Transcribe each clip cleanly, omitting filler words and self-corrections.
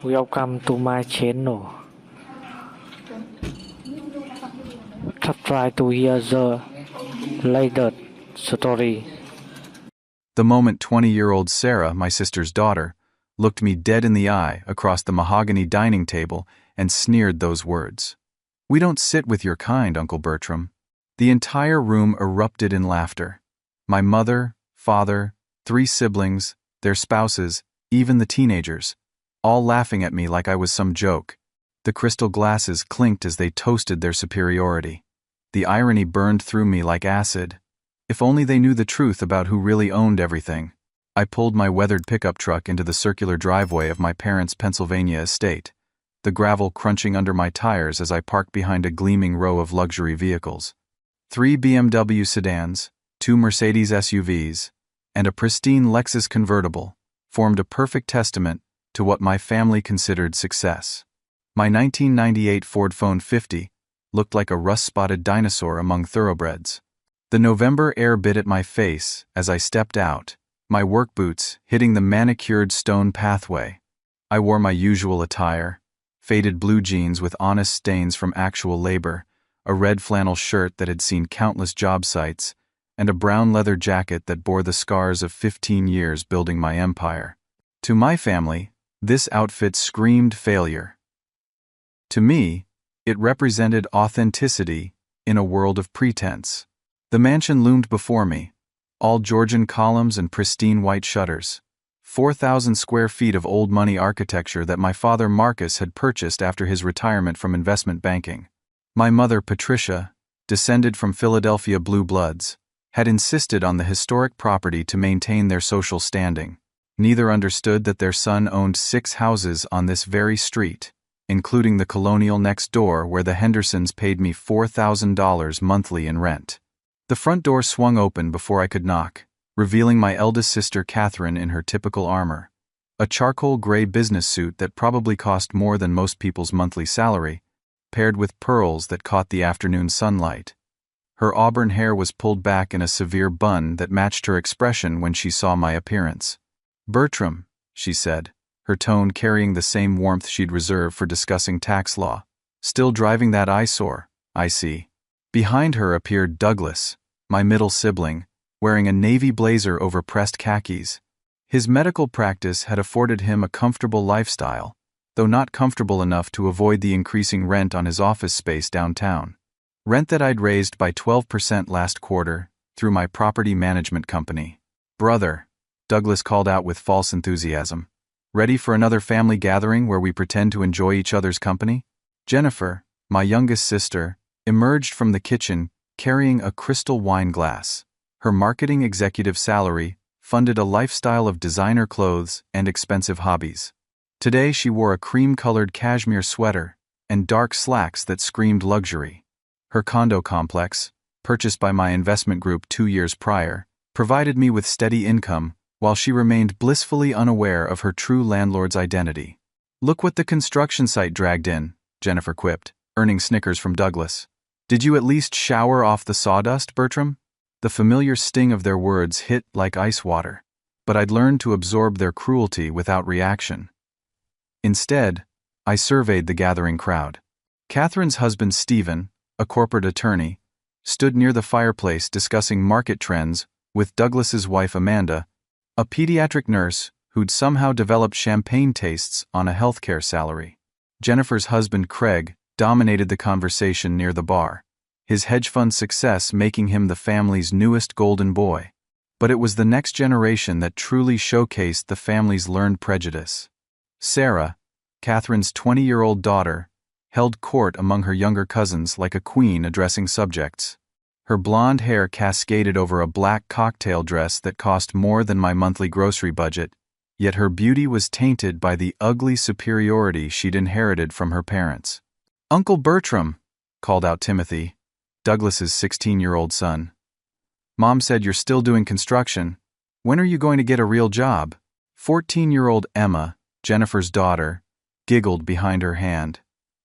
Welcome to my channel. Try to hear the latest story. The moment 20-year-old Sarah, my sister's daughter, looked me dead in the eye across the mahogany dining table and sneered those words. "We don't sit with your kind, Uncle Bertram." The entire room erupted in laughter. My mother, father, 3 siblings, their spouses, even the teenagers, all laughing at me like I was some joke. The crystal glasses clinked as they toasted their superiority. The irony burned through me like acid. If only they knew the truth about who really owned everything. I pulled my weathered pickup truck into the circular driveway of my parents' Pennsylvania estate, the gravel crunching under my tires as I parked behind a gleaming row of luxury vehicles. 3 BMW sedans, 2 Mercedes SUVs, and a pristine Lexus convertible formed a perfect testament to what my family considered success. My 1998 Ford F-150 looked like a rust-spotted dinosaur among thoroughbreds. The November air bit at my face as I stepped out, my work boots hitting the manicured stone pathway. I wore my usual attire, faded blue jeans with honest stains from actual labor, a red flannel shirt that had seen countless job sites, and a brown leather jacket that bore the scars of 15 years building my empire. To my family, this outfit screamed failure. To me, it represented authenticity in a world of pretense. The mansion loomed before me, all Georgian columns and pristine white shutters, 4,000 square feet of old money architecture that my father Marcus had purchased after his retirement from investment banking. My mother Patricia, descended from Philadelphia blue bloods, had insisted on the historic property to maintain their social standing. Neither understood that their son owned 6 houses on this very street, including the colonial next door where the Hendersons paid me $4,000 monthly in rent. The front door swung open before I could knock, revealing my eldest sister Catherine in her typical armor. A charcoal gray business suit that probably cost more than most people's monthly salary, paired with pearls that caught the afternoon sunlight. Her auburn hair was pulled back in a severe bun that matched her expression when she saw my appearance. "Bertram," she said, her tone carrying the same warmth she'd reserved for discussing tax law. "Still driving that eyesore, I see." Behind her appeared Douglas, my middle sibling, wearing a navy blazer over pressed khakis. His medical practice had afforded him a comfortable lifestyle, though not comfortable enough to avoid the increasing rent on his office space downtown. Rent that I'd raised by 12% last quarter through my property management company. "Brother," Douglas called out with false enthusiasm. "Ready for another family gathering where we pretend to enjoy each other's company?" Jennifer, my youngest sister, emerged from the kitchen carrying a crystal wine glass. Her marketing executive salary funded a lifestyle of designer clothes and expensive hobbies. Today she wore a cream-colored cashmere sweater and dark slacks that screamed luxury. Her condo complex, purchased by my investment group 2 years prior, provided me with steady income while she remained blissfully unaware of her true landlord's identity. "Look what the construction site dragged in," Jennifer quipped, earning snickers from Douglas. "Did you at least shower off the sawdust, Bertram?" The familiar sting of their words hit like ice water, but I'd learned to absorb their cruelty without reaction. Instead, I surveyed the gathering crowd. Catherine's husband Stephen, a corporate attorney, stood near the fireplace discussing market trends with Douglas's wife Amanda, a pediatric nurse who'd somehow developed champagne tastes on a healthcare salary. Jennifer's husband Craig dominated the conversation near the bar, his hedge fund success making him the family's newest golden boy. But it was the next generation that truly showcased the family's learned prejudice. Sarah, Catherine's 20-year-old daughter, held court among her younger cousins like a queen addressing subjects. Her blonde hair cascaded over a black cocktail dress that cost more than my monthly grocery budget, yet her beauty was tainted by the ugly superiority she'd inherited from her parents. "Uncle Bertram," called out Timothy, Douglas's 16-year-old son. "Mom said you're still doing construction. When are you going to get a real job?" 14-year-old Emma, Jennifer's daughter, giggled behind her hand.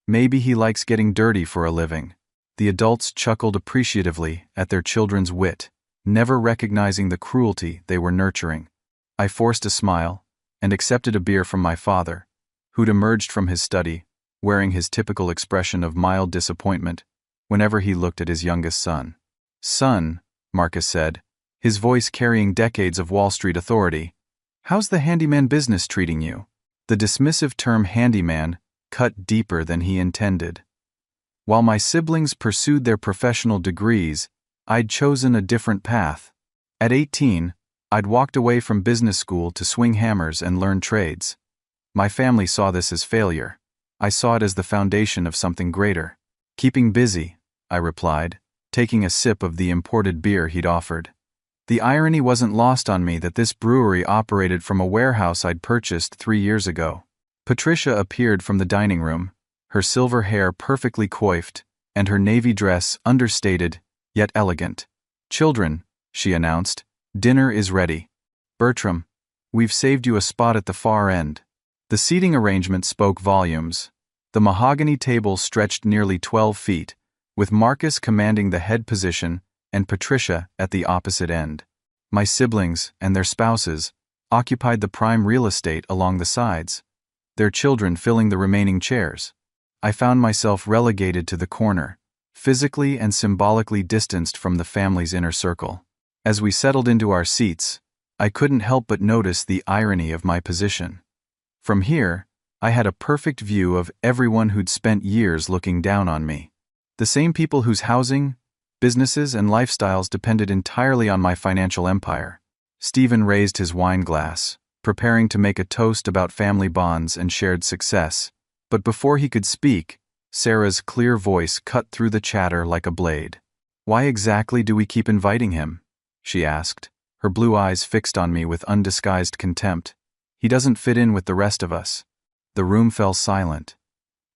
"Maybe he likes getting dirty for a living." The adults chuckled appreciatively at their children's wit, never recognizing the cruelty they were nurturing. I forced a smile and accepted a beer from my father, who'd emerged from his study, wearing his typical expression of mild disappointment whenever he looked at his youngest son. "Son," Marcus said, his voice carrying decades of Wall Street authority, "how's the handyman business treating you?" The dismissive term handyman cut deeper than he intended. While my siblings pursued their professional degrees, I'd chosen a different path. At 18, I'd walked away from business school to swing hammers and learn trades. My family saw this as failure. I saw it as the foundation of something greater. "Keeping busy," I replied, taking a sip of the imported beer he'd offered. The irony wasn't lost on me that this brewery operated from a warehouse I'd purchased 3 years ago. Patricia appeared from the dining room, her silver hair perfectly coiffed, and her navy dress understated, yet elegant. "Children," she announced, "dinner is ready. Bertram, we've saved you a spot at the far end." The seating arrangement spoke volumes. The mahogany table stretched nearly 12 feet, with Marcus commanding the head position and Patricia at the opposite end. My siblings and their spouses occupied the prime real estate along the sides, their children filling the remaining chairs. I found myself relegated to the corner, physically and symbolically distanced from the family's inner circle. As we settled into our seats, I couldn't help but notice the irony of my position. From here, I had a perfect view of everyone who'd spent years looking down on me. The same people whose housing, businesses, and lifestyles depended entirely on my financial empire. Stephen raised his wine glass, preparing to make a toast about family bonds and shared success. But before he could speak, Sarah's clear voice cut through the chatter like a blade. "Why exactly do we keep inviting him?" she asked, her blue eyes fixed on me with undisguised contempt. "He doesn't fit in with the rest of us." The room fell silent.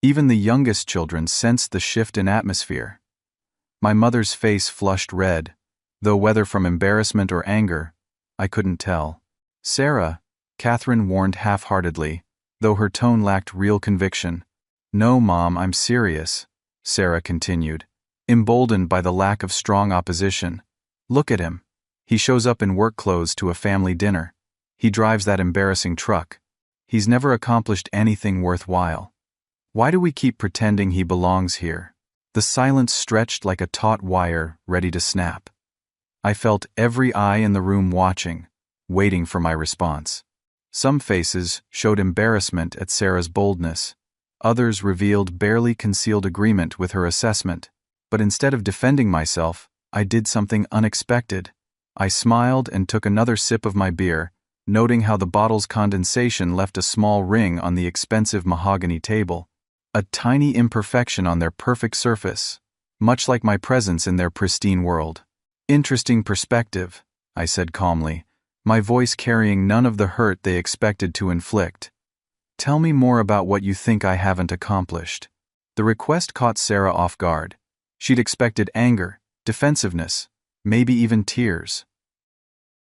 Even the youngest children sensed the shift in atmosphere. My mother's face flushed red, though whether from embarrassment or anger, I couldn't tell. "Sarah," Catherine warned half-heartedly, though her tone lacked real conviction. "No, Mom, I'm serious," Sarah continued, emboldened by the lack of strong opposition. "Look at him. He shows up in work clothes to a family dinner. He drives that embarrassing truck. He's never accomplished anything worthwhile. Why do we keep pretending he belongs here?" The silence stretched like a taut wire, ready to snap. I felt every eye in the room watching, waiting for my response. Some faces showed embarrassment at Sarah's boldness. Others revealed barely concealed agreement with her assessment. But instead of defending myself, I did something unexpected. I smiled and took another sip of my beer, noting how the bottle's condensation left a small ring on the expensive mahogany table, a tiny imperfection on their perfect surface, much like my presence in their pristine world. "Interesting perspective," I said calmly, my voice carrying none of the hurt they expected to inflict. "Tell me more about what you think I haven't accomplished." The request caught Sarah off guard. She'd expected anger, defensiveness, maybe even tears.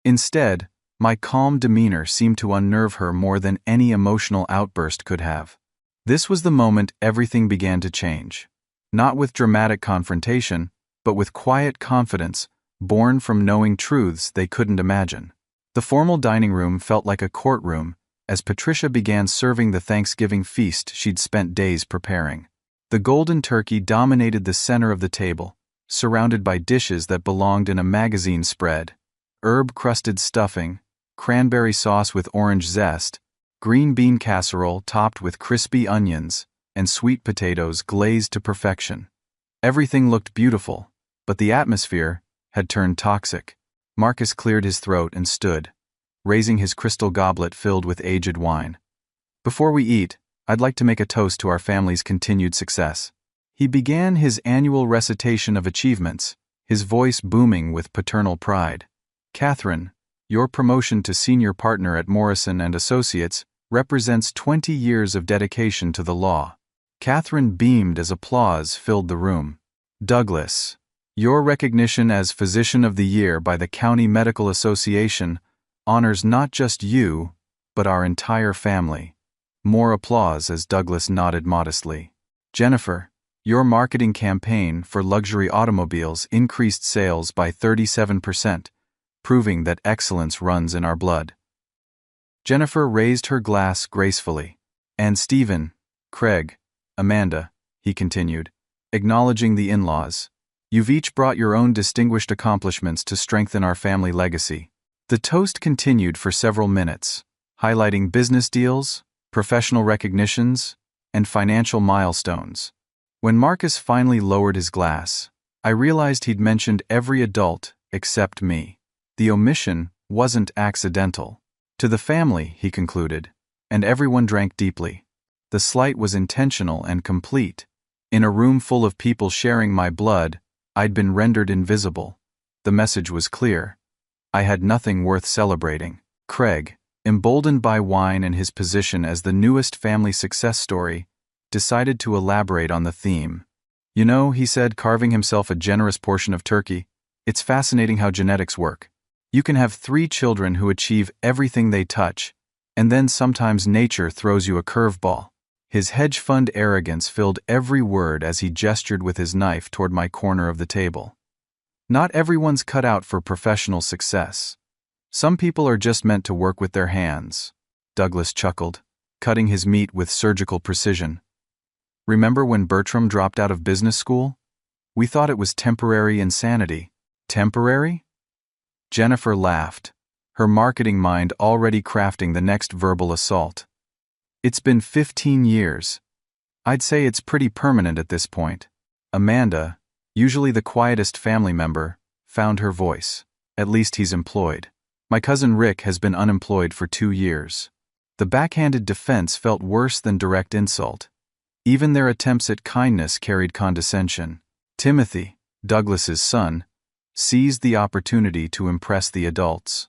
Instead, my calm demeanor seemed to unnerve her more than any emotional outburst could have. This was the moment everything began to change. Not with dramatic confrontation, but with quiet confidence, born from knowing truths they couldn't imagine. The formal dining room felt like a courtroom as Patricia began serving the Thanksgiving feast she'd spent days preparing. The golden turkey dominated the center of the table, surrounded by dishes that belonged in a magazine spread: herb-crusted stuffing, cranberry sauce with orange zest, green bean casserole topped with crispy onions, and sweet potatoes glazed to perfection. Everything looked beautiful, but the atmosphere had turned toxic. Marcus cleared his throat and stood, raising his crystal goblet filled with aged wine. "Before we eat, I'd like to make a toast to our family's continued success." He began his annual recitation of achievements, his voice booming with paternal pride. "Catherine, your promotion to senior partner at Morrison & Associates represents 20 years of dedication to the law." Catherine beamed as applause filled the room. "Douglas, your recognition as Physician of the Year by the County Medical Association honors not just you, but our entire family." More applause as Douglas nodded modestly. "Jennifer, your marketing campaign for luxury automobiles increased sales by 37%, proving that excellence runs in our blood." Jennifer raised her glass gracefully, And Stephen, Craig, Amanda, he continued, acknowledging the in-laws. You've each brought your own distinguished accomplishments to strengthen our family legacy. The toast continued for several minutes, highlighting business deals, professional recognitions, and financial milestones. When Marcus finally lowered his glass, I realized he'd mentioned every adult except me. The omission wasn't accidental. To the family, he concluded, and everyone drank deeply. The slight was intentional and complete. In a room full of people sharing my blood, I'd been rendered invisible. The message was clear. I had nothing worth celebrating. Craig, emboldened by wine and his position as the newest family success story, decided to elaborate on the theme. You know, he said, carving himself a generous portion of turkey, it's fascinating how genetics work. You can have 3 children who achieve everything they touch, and then sometimes nature throws you a curveball. His hedge fund arrogance filled every word as he gestured with his knife toward my corner of the table. Not everyone's cut out for professional success. Some people are just meant to work with their hands. Douglas chuckled, cutting his meat with surgical precision. Remember when Bertram dropped out of business school? We thought it was temporary insanity. Temporary? Jennifer laughed, her marketing mind already crafting the next verbal assault. It's been 15 years. I'd say it's pretty permanent at this point. Amanda, usually the quietest family member, found her voice. At least he's employed. My cousin Rick has been unemployed for 2 years. The backhanded defense felt worse than direct insult. Even their attempts at kindness carried condescension. Timothy, Douglas's son, seized the opportunity to impress the adults.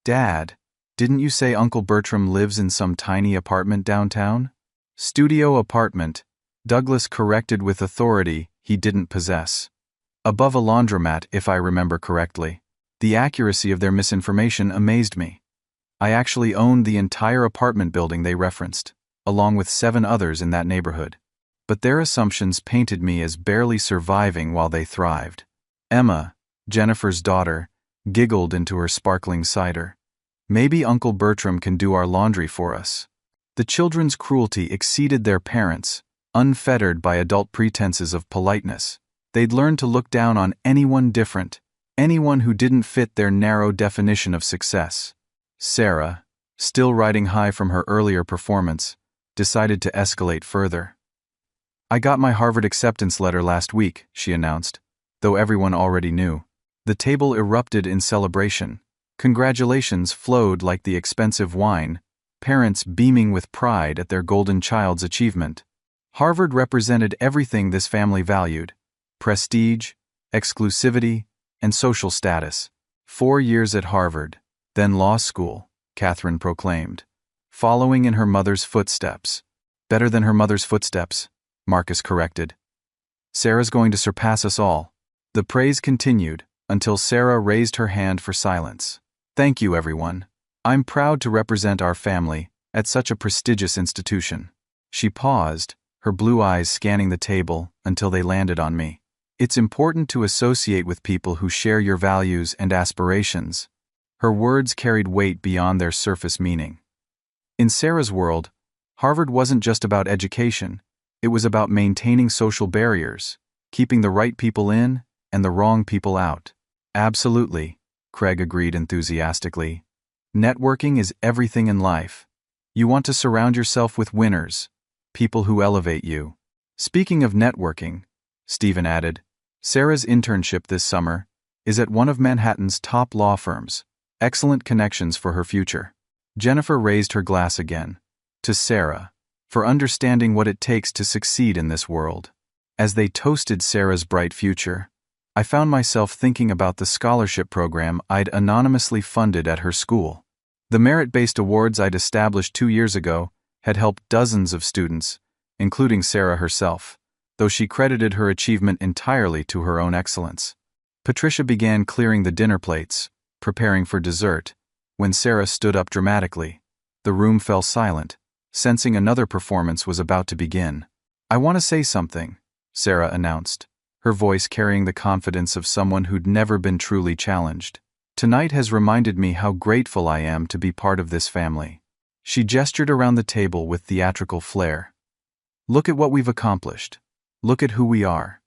Dad, didn't you say Uncle Bertram lives in some tiny apartment downtown? Studio apartment, Douglas corrected with authority he didn't possess. Above a laundromat, if I remember correctly. The accuracy of their misinformation amazed me. I actually owned the entire apartment building they referenced, along with 7 others in that neighborhood. But their assumptions painted me as barely surviving while they thrived. Emma, Jennifer's daughter, giggled into her sparkling cider. Maybe Uncle Bertram can do our laundry for us. The children's cruelty exceeded their parents, unfettered by adult pretenses of politeness. They'd learned to look down on anyone different, anyone who didn't fit their narrow definition of success. Sarah, still riding high from her earlier performance, decided to escalate further. I got my Harvard acceptance letter last week, she announced, though everyone already knew. The table erupted in celebration. Congratulations flowed like the expensive wine, parents beaming with pride at their golden child's achievement. Harvard represented everything this family valued: prestige, exclusivity, and social status. 4 years at Harvard, then law school, Catherine proclaimed, following in her mother's footsteps. Better than her mother's footsteps, Marcus corrected. Sarah's going to surpass us all. The praise continued, until Sarah raised her hand for silence. Thank you, everyone. I'm proud to represent our family at such a prestigious institution. She paused, her blue eyes scanning the table until they landed on me. It's important to associate with people who share your values and aspirations. Her words carried weight beyond their surface meaning. In Sarah's world, Harvard wasn't just about education. It was about maintaining social barriers, keeping the right people in and the wrong people out. Absolutely, Craig agreed enthusiastically. Networking is everything in life. You want to surround yourself with winners, people who elevate you. Speaking of networking, Stephen added, Sarah's internship this summer is at one of Manhattan's top law firms. Excellent connections for her future. Jennifer raised her glass again. To Sarah, for understanding what it takes to succeed in this world. As they toasted Sarah's bright future, I found myself thinking about the scholarship program I'd anonymously funded at her school. The merit-based awards I'd established 2 years ago had helped dozens of students, including Sarah herself, though she credited her achievement entirely to her own excellence. Patricia began clearing the dinner plates, preparing for dessert, when Sarah stood up dramatically. The room fell silent, sensing another performance was about to begin. I want to say something, Sarah announced, her voice carrying the confidence of someone who'd never been truly challenged. Tonight has reminded me how grateful I am to be part of this family. She gestured around the table with theatrical flair. Look at what we've accomplished. Look at who we are.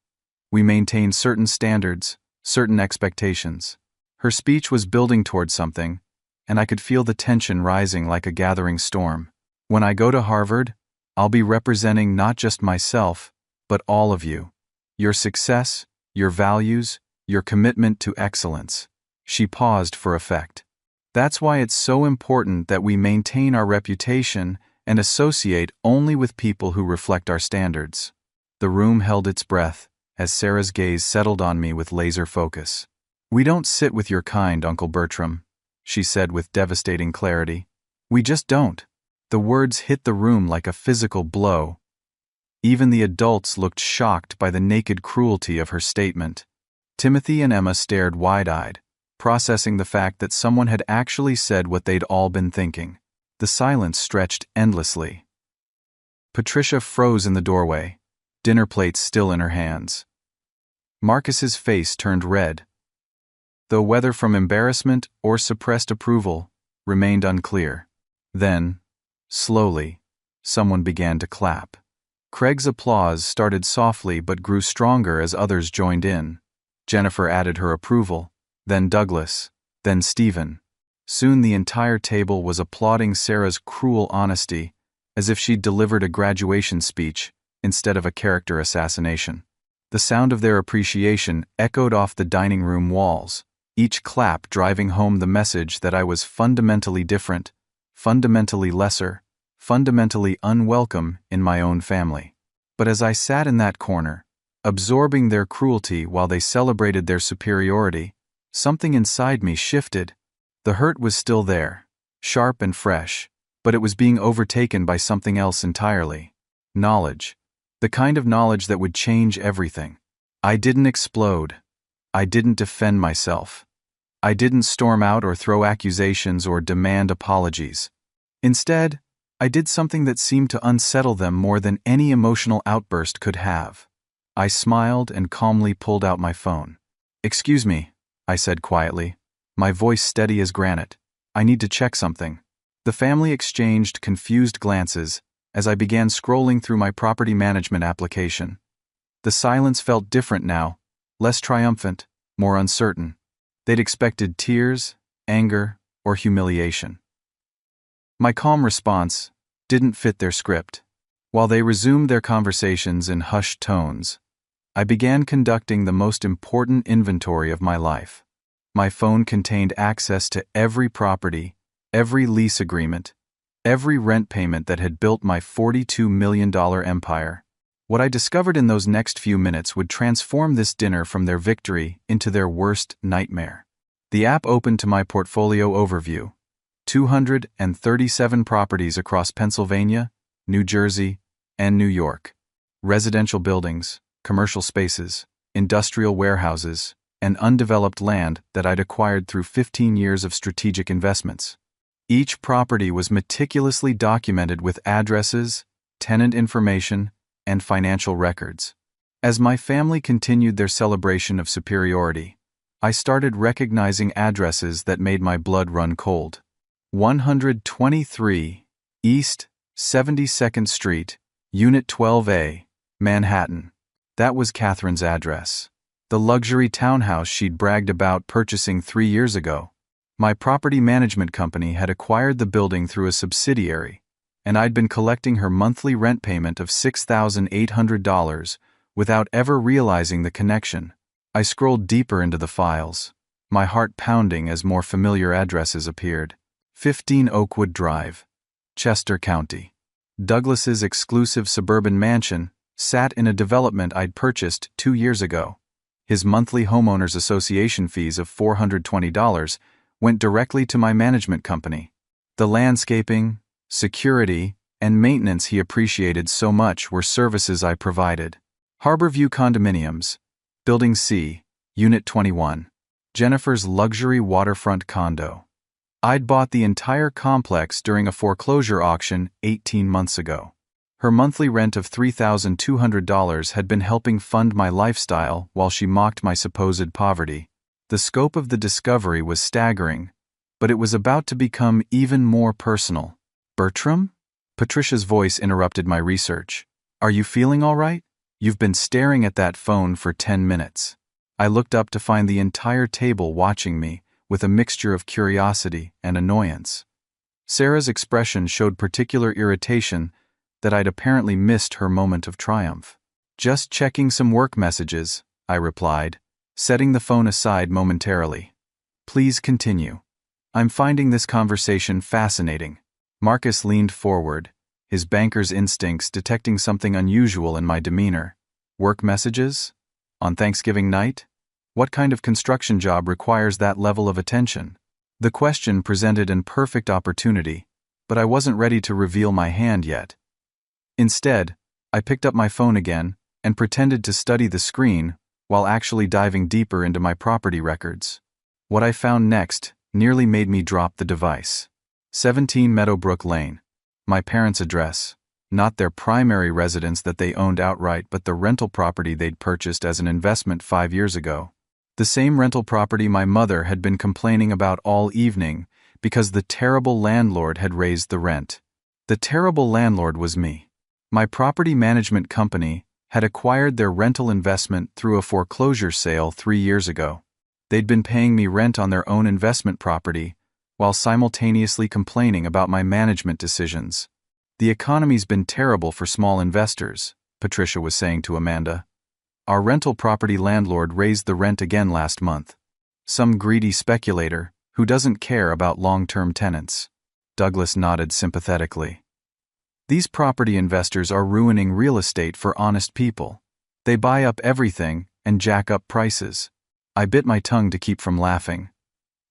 We maintain certain standards, certain expectations. Her speech was building towards something, and I could feel the tension rising like a gathering storm. When I go to Harvard, I'll be representing not just myself, but all of you. Your success, your values, your commitment to excellence. She paused for effect. That's why it's so important that we maintain our reputation and associate only with people who reflect our standards. The room held its breath as Sarah's gaze settled on me with laser focus. We don't sit with your kind, Uncle Bertram, she said with devastating clarity. We just don't. The words hit the room like a physical blow. Even the adults looked shocked by the naked cruelty of her statement. Timothy and Emma stared wide-eyed, processing the fact that someone had actually said what they'd all been thinking. The silence stretched endlessly. Patricia froze in the doorway, dinner plates still in her hands. Marcus's face turned red, though whether from embarrassment or suppressed approval remained unclear. Then, slowly, someone began to clap. Craig's applause started softly but grew stronger as others joined in. Jennifer added her approval, then Douglas, then Stephen. Soon the entire table was applauding Sarah's cruel honesty, as if she'd delivered a graduation speech instead of a character assassination. The sound of their appreciation echoed off the dining room walls, each clap driving home the message that I was fundamentally different, fundamentally lesser, fundamentally unwelcome in my own family. But as I sat in that corner, absorbing their cruelty while they celebrated their superiority, something inside me shifted. The hurt was still there, sharp and fresh, but it was being overtaken by something else entirely. Knowledge. The kind of knowledge that would change everything. I didn't explode. I didn't defend myself. I didn't storm out or throw accusations or demand apologies. Instead, I did something that seemed to unsettle them more than any emotional outburst could have. I smiled and calmly pulled out my phone. "Excuse me," I said quietly, my voice steady as granite. "I need to check something." The family exchanged confused glances as I began scrolling through my property management application. The silence felt different now, less triumphant, more uncertain. They'd expected tears, anger, or humiliation. My calm response didn't fit their script. While they resumed their conversations in hushed tones, I began conducting the most important inventory of my life. My phone contained access to every property, every lease agreement, every rent payment that had built my $42 million empire. What I discovered in those next few minutes would transform this dinner from their victory into their worst nightmare. The app opened to my portfolio overview. 237 properties across Pennsylvania, New Jersey, and New York. Residential buildings, commercial spaces, industrial warehouses, and undeveloped land that I'd acquired through 15 years of strategic investments. Each property was meticulously documented with addresses, tenant information, and financial records. As my family continued their celebration of superiority, I started recognizing addresses that made my blood run cold. 123 East 72nd Street, Unit 12A, Manhattan. That was Catherine's address. The luxury townhouse she'd bragged about purchasing 3 years ago. My property management company had acquired the building through a subsidiary, and I'd been collecting her monthly rent payment of $6,800 without ever realizing the connection. I scrolled deeper into the files, my heart pounding as more familiar addresses appeared. 15 Oakwood Drive, Chester County. Douglas's exclusive suburban mansion sat in a development I'd purchased 2 years ago. His monthly homeowners association fees of $420 went directly to my management company. The landscaping, security, and maintenance he appreciated so much were services I provided. Harborview Condominiums, Building C, Unit 21. Jennifer's luxury waterfront condo. I'd bought the entire complex during a foreclosure auction 18 months ago. Her monthly rent of $3,200 had been helping fund my lifestyle while she mocked my supposed poverty. The scope of the discovery was staggering, but it was about to become even more personal. Bertram? Patricia's voice interrupted my research. Are you feeling all right? You've been staring at that phone for 10 minutes. I looked up to find the entire table watching me, with a mixture of curiosity and annoyance. Sarah's expression showed particular irritation that I'd apparently missed her moment of triumph. Just checking some work messages, I replied, setting the phone aside momentarily. Please continue. I'm finding this conversation fascinating. Marcus leaned forward, his banker's instincts detecting something unusual in my demeanor. Work messages? On Thanksgiving night? What kind of construction job requires that level of attention? The question presented an perfect opportunity, but I wasn't ready to reveal my hand yet. Instead, I picked up my phone again and pretended to study the screen while actually diving deeper into my property records. What I found next nearly made me drop the device. 17 Meadowbrook Lane. My parents' address. Not their primary residence that they owned outright, but the rental property they'd purchased as an investment 5 years ago. The same rental property my mother had been complaining about all evening because the terrible landlord had raised the rent. The terrible landlord was me. My property management company had acquired their rental investment through a foreclosure sale 3 years ago. They'd been paying me rent on their own investment property while simultaneously complaining about my management decisions. The economy's been terrible for small investors, Patricia was saying to Amanda. Our rental property landlord raised the rent again last month. Some greedy speculator who doesn't care about long-term tenants. Douglas nodded sympathetically. These property investors are ruining real estate for honest people. They buy up everything and jack up prices. I bit my tongue to keep from laughing.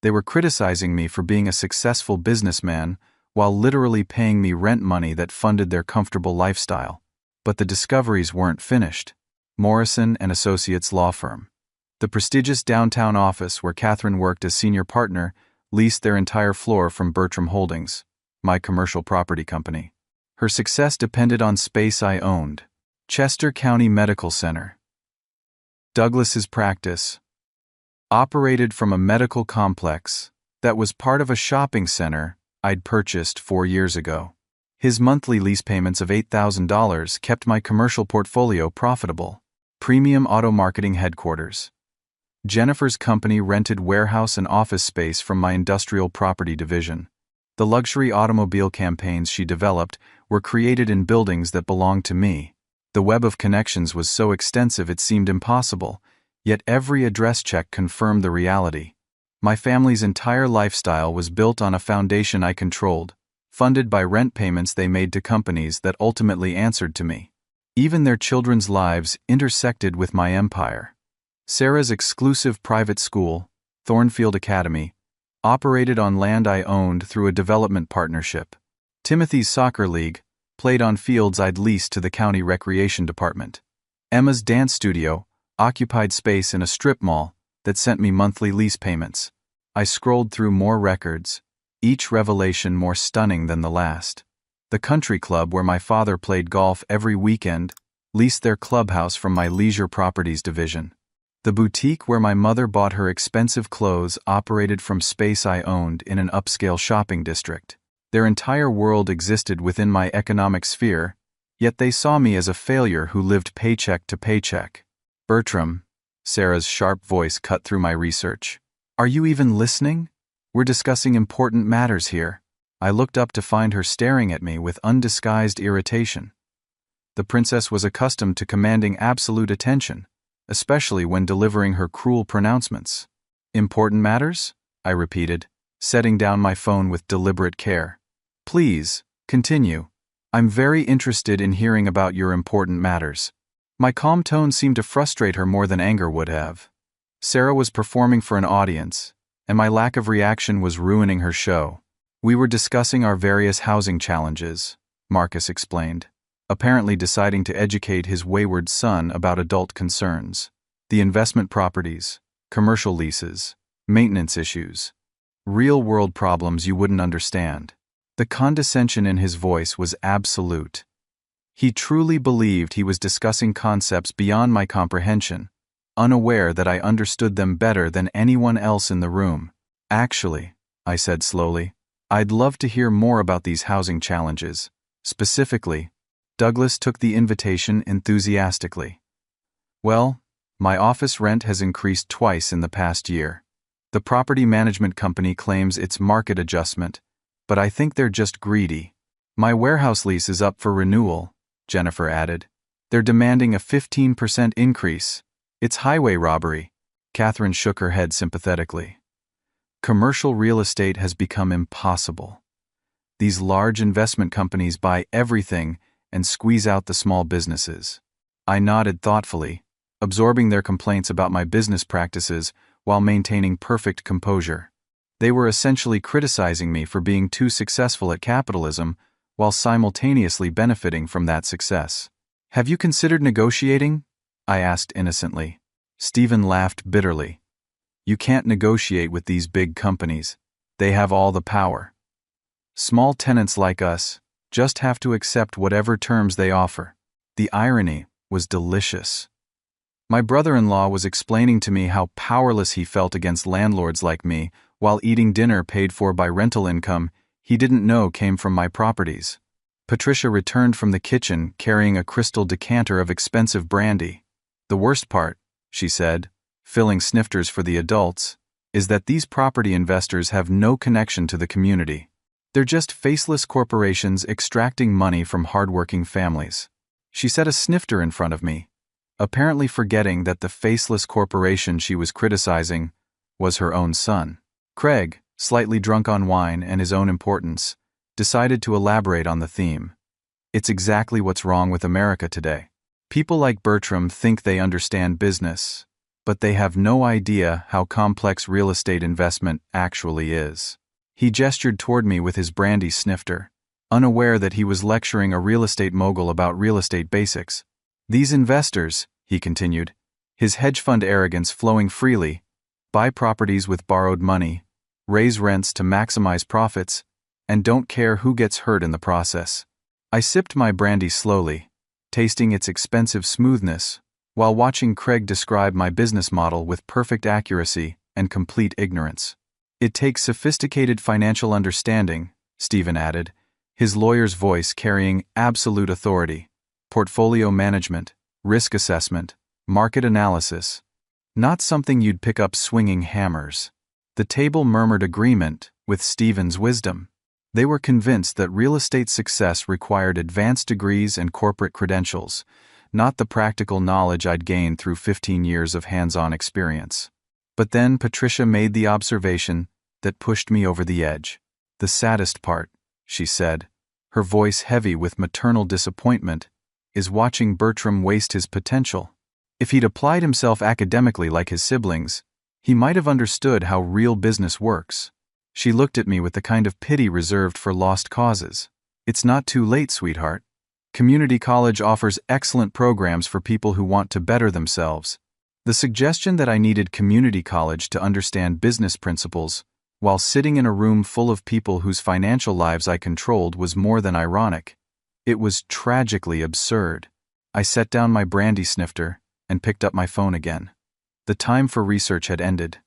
They were criticizing me for being a successful businessman while literally paying me rent money that funded their comfortable lifestyle. But the discoveries weren't finished. Morrison & Associates law firm. The prestigious downtown office where Catherine worked as senior partner leased their entire floor from Bertram Holdings, my commercial property company. Her success depended on space I owned. Chester County Medical Center. Douglas's practice operated from a medical complex that was part of a shopping center I'd purchased 4 years ago. His monthly lease payments of $8,000 kept my commercial portfolio profitable. Premium Auto Marketing Headquarters. Jennifer's company rented warehouse and office space from my industrial property division. The luxury automobile campaigns she developed were created in buildings that belonged to me. The web of connections was so extensive it seemed impossible, yet every address check confirmed the reality. My family's entire lifestyle was built on a foundation I controlled, funded by rent payments they made to companies that ultimately answered to me. Even their children's lives intersected with my empire. Sarah's exclusive private school, Thornfield Academy, operated on land I owned through a development partnership. Timothy's soccer league played on fields I'd leased to the county recreation department. Emma's dance studio occupied space in a strip mall that sent me monthly lease payments. I scrolled through more records, each revelation more stunning than the last. The country club where my father played golf every weekend leased their clubhouse from my leisure properties division. The boutique where my mother bought her expensive clothes operated from space I owned in an upscale shopping district. Their entire world existed within my economic sphere, yet they saw me as a failure who lived paycheck to paycheck. Bertram, Sarah's sharp voice cut through my research. Are you even listening? We're discussing important matters here. I looked up to find her staring at me with undisguised irritation. The princess was accustomed to commanding absolute attention, especially when delivering her cruel pronouncements. Important matters? I repeated, setting down my phone with deliberate care. Please, continue. I'm very interested in hearing about your important matters. My calm tone seemed to frustrate her more than anger would have. Sarah was performing for an audience, and my lack of reaction was ruining her show. We were discussing our various housing challenges, Marcus explained, apparently deciding to educate his wayward son about adult concerns. The investment properties, commercial leases, maintenance issues. Real-world problems you wouldn't understand. The condescension in his voice was absolute. He truly believed he was discussing concepts beyond my comprehension, unaware that I understood them better than anyone else in the room. Actually, I said slowly, I'd love to hear more about these housing challenges. Specifically, Douglas took the invitation enthusiastically. Well, my office rent has increased twice in the past year. The property management company claims it's market adjustment, but I think they're just greedy. My warehouse lease is up for renewal, Jennifer added. They're demanding a 15% increase. It's highway robbery. Catherine shook her head sympathetically. Commercial real estate has become impossible. These large investment companies buy everything and squeeze out the small businesses. I nodded thoughtfully, absorbing their complaints about my business practices while maintaining perfect composure. They were essentially criticizing me for being too successful at capitalism while simultaneously benefiting from that success. Have you considered negotiating? I asked innocently. Stephen laughed bitterly. You can't negotiate with these big companies. They have all the power. Small tenants like us just have to accept whatever terms they offer. The irony was delicious. My brother-in-law was explaining to me how powerless he felt against landlords like me while eating dinner paid for by rental income he didn't know came from my properties. Patricia returned from the kitchen carrying a crystal decanter of expensive brandy. The worst part, she said, filling snifters for the adults, is that these property investors have no connection to the community. They're just faceless corporations extracting money from hardworking families. She set a snifter in front of me, apparently forgetting that the faceless corporation she was criticizing was her own son. Craig, slightly drunk on wine and his own importance, decided to elaborate on the theme. It's exactly what's wrong with America today. People like Bertram think they understand business, but they have no idea how complex real estate investment actually is. He gestured toward me with his brandy snifter, unaware that he was lecturing a real estate mogul about real estate basics. These investors, he continued, his hedge fund arrogance flowing freely, buy properties with borrowed money, raise rents to maximize profits, and don't care who gets hurt in the process. I sipped my brandy slowly, tasting its expensive smoothness, while watching Craig describe my business model with perfect accuracy and complete ignorance. It takes sophisticated financial understanding, Stephen added, his lawyer's voice carrying absolute authority, portfolio management, risk assessment, market analysis. Not something you'd pick up swinging hammers. The table murmured agreement with Stephen's wisdom. They were convinced that real estate success required advanced degrees and corporate credentials, not the practical knowledge I'd gained through 15 years of hands-on experience. But then Patricia made the observation that pushed me over the edge. The saddest part, she said, her voice heavy with maternal disappointment, is watching Bertram waste his potential. If he'd applied himself academically like his siblings, he might have understood how real business works. She looked at me with the kind of pity reserved for lost causes. It's not too late, sweetheart. Community college offers excellent programs for people who want to better themselves. The suggestion that I needed community college to understand business principles, while sitting in a room full of people whose financial lives I controlled, was more than ironic. It was tragically absurd. I set down my brandy snifter and picked up my phone again. The time for research had ended.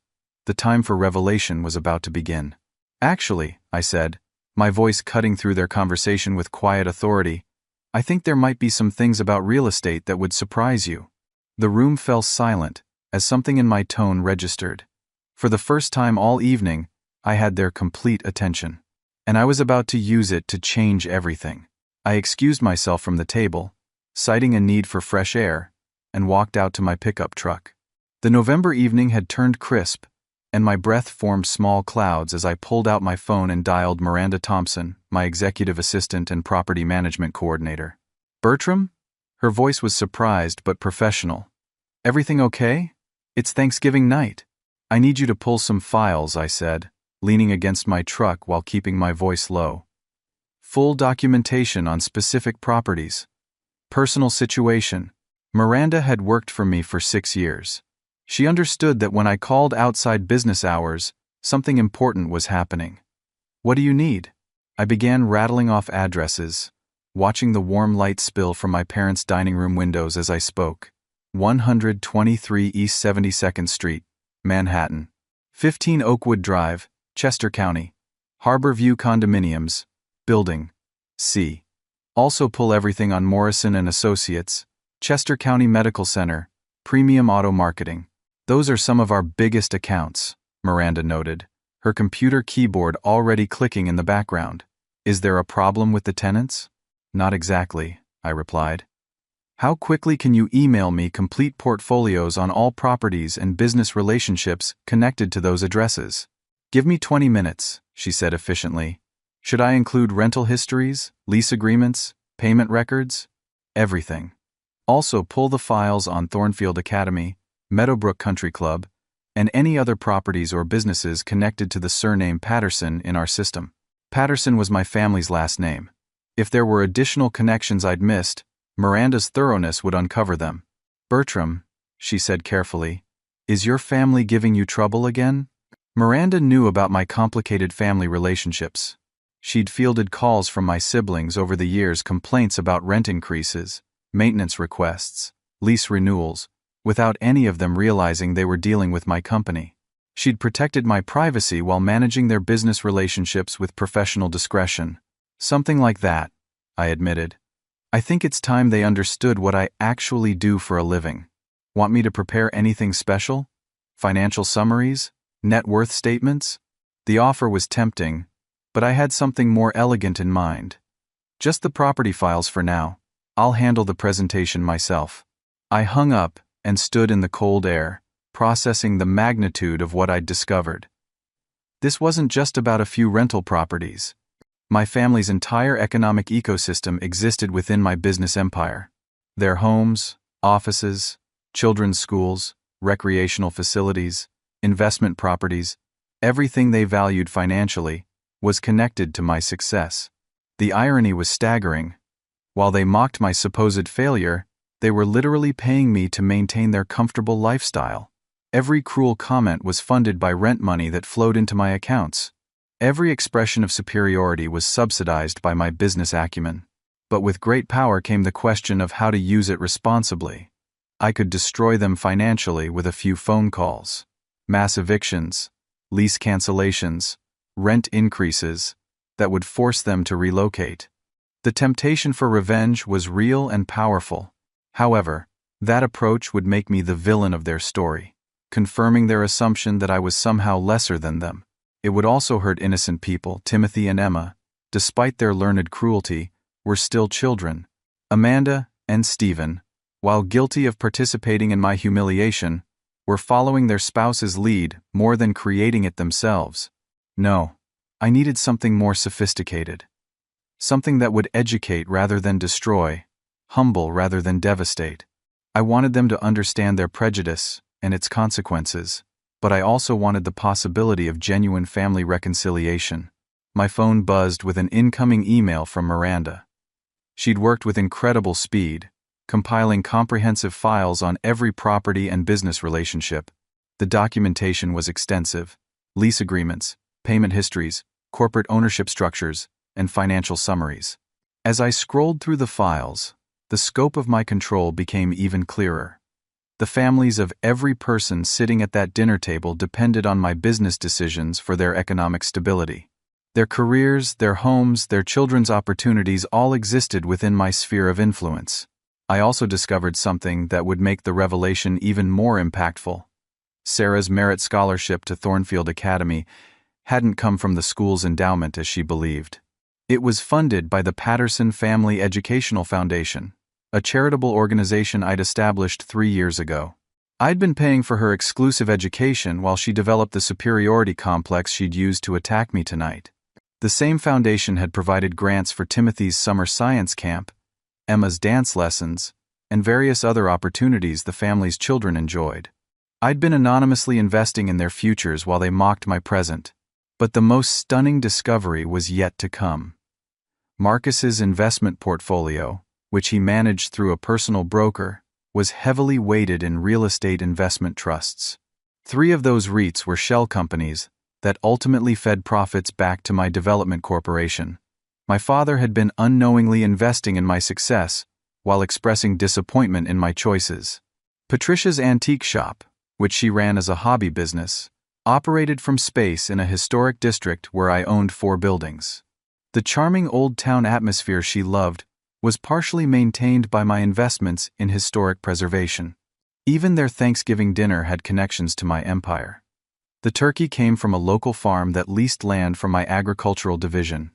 The time for revelation was about to begin. Actually, I said, my voice cutting through their conversation with quiet authority, I think there might be some things about real estate that would surprise you. The room fell silent as something in my tone registered. For the first time all evening, I had their complete attention. And I was about to use it to change everything. I excused myself from the table, citing a need for fresh air, and walked out to my pickup truck. The November evening had turned crisp, and my breath formed small clouds as I pulled out my phone and dialed Miranda Thompson, my executive assistant and property management coordinator. Bertram? Her voice was surprised but professional. Everything okay? It's Thanksgiving night. I need you to pull some files, I said, leaning against my truck while keeping my voice low. Full documentation on specific properties. Personal situation. Miranda had worked for me for 6 years. She understood that when I called outside business hours, something important was happening. What do you need? I began rattling off addresses, watching the warm light spill from my parents' dining room windows as I spoke. 123 East 72nd Street, Manhattan. 15 Oakwood Drive, Chester County. Harborview Condominiums, Building C. Also pull everything on Morrison and Associates, Chester County Medical Center, Premium Auto Marketing. Those are some of our biggest accounts, Miranda noted, her computer keyboard already clicking in the background. Is there a problem with the tenants? Not exactly, I replied. How quickly can you email me complete portfolios on all properties and business relationships connected to those addresses? Give me 20 minutes, she said efficiently. Should I include rental histories, lease agreements, payment records? Everything. Also pull the files on Thornfield Academy, Meadowbrook Country Club, and any other properties or businesses connected to the surname Patterson in our system. Patterson was my family's last name. If there were additional connections I'd missed, Miranda's thoroughness would uncover them. Bertram, she said carefully, is your family giving you trouble again? Miranda knew about my complicated family relationships. She'd fielded calls from my siblings over the years, complaints about rent increases, maintenance requests, lease renewals, without any of them realizing they were dealing with my company. She'd protected my privacy while managing their business relationships with professional discretion. Something like that, I admitted. I think it's time they understood what I actually do for a living. Want me to prepare anything special? Financial summaries? Net worth statements? The offer was tempting, but I had something more elegant in mind. Just the property files for now. I'll handle the presentation myself. I hung up and stood in the cold air, processing the magnitude of what I'd discovered. This wasn't just about a few rental properties. My family's entire economic ecosystem existed within my business empire. Their homes, offices, children's schools, recreational facilities, investment properties, everything they valued financially, was connected to my success. The irony was staggering. While they mocked my supposed failure, they were literally paying me to maintain their comfortable lifestyle. Every cruel comment was funded by rent money that flowed into my accounts. Every expression of superiority was subsidized by my business acumen. But with great power came the question of how to use it responsibly. I could destroy them financially with a few phone calls. Mass evictions, lease cancellations, rent increases that would force them to relocate. The temptation for revenge was real and powerful. However, that approach would make me the villain of their story, confirming their assumption that I was somehow lesser than them. It would also hurt innocent people. Timothy and Emma, despite their learned cruelty, were still children. Amanda and Stephen, while guilty of participating in my humiliation, were following their spouse's lead more than creating it themselves. No, I needed something more sophisticated. Something that would educate rather than destroy, humble rather than devastate. I wanted them to understand their prejudice and its consequences, but I also wanted the possibility of genuine family reconciliation. My phone buzzed with an incoming email from Miranda. She'd worked with incredible speed, compiling comprehensive files on every property and business relationship. The documentation was extensive: lease agreements, payment histories, corporate ownership structures, and financial summaries. As I scrolled through the files, the scope of my control became even clearer. The families of every person sitting at that dinner table depended on my business decisions for their economic stability. Their careers, their homes, their children's opportunities all existed within my sphere of influence. I also discovered something that would make the revelation even more impactful. Sarah's merit scholarship to Thornfield Academy hadn't come from the school's endowment as she believed. It was funded by the Patterson Family Educational Foundation, a charitable organization I'd established 3 years ago. I'd been paying for her exclusive education while she developed the superiority complex she'd used to attack me tonight. The same foundation had provided grants for Timothy's summer science camp, Emma's dance lessons, and various other opportunities the family's children enjoyed. I'd been anonymously investing in their futures while they mocked my present. But the most stunning discovery was yet to come. Marcus's investment portfolio, which he managed through a personal broker, was heavily weighted in real estate investment trusts. 3 of those REITs were shell companies that ultimately fed profits back to my development corporation. My father had been unknowingly investing in my success while expressing disappointment in my choices. Patricia's antique shop, which she ran as a hobby business, Operated from space in a historic district where I owned 4 buildings. The charming old town atmosphere she loved was partially maintained by my investments in historic preservation. Even their Thanksgiving dinner had connections to my empire. The turkey came from a local farm that leased land from my agricultural division.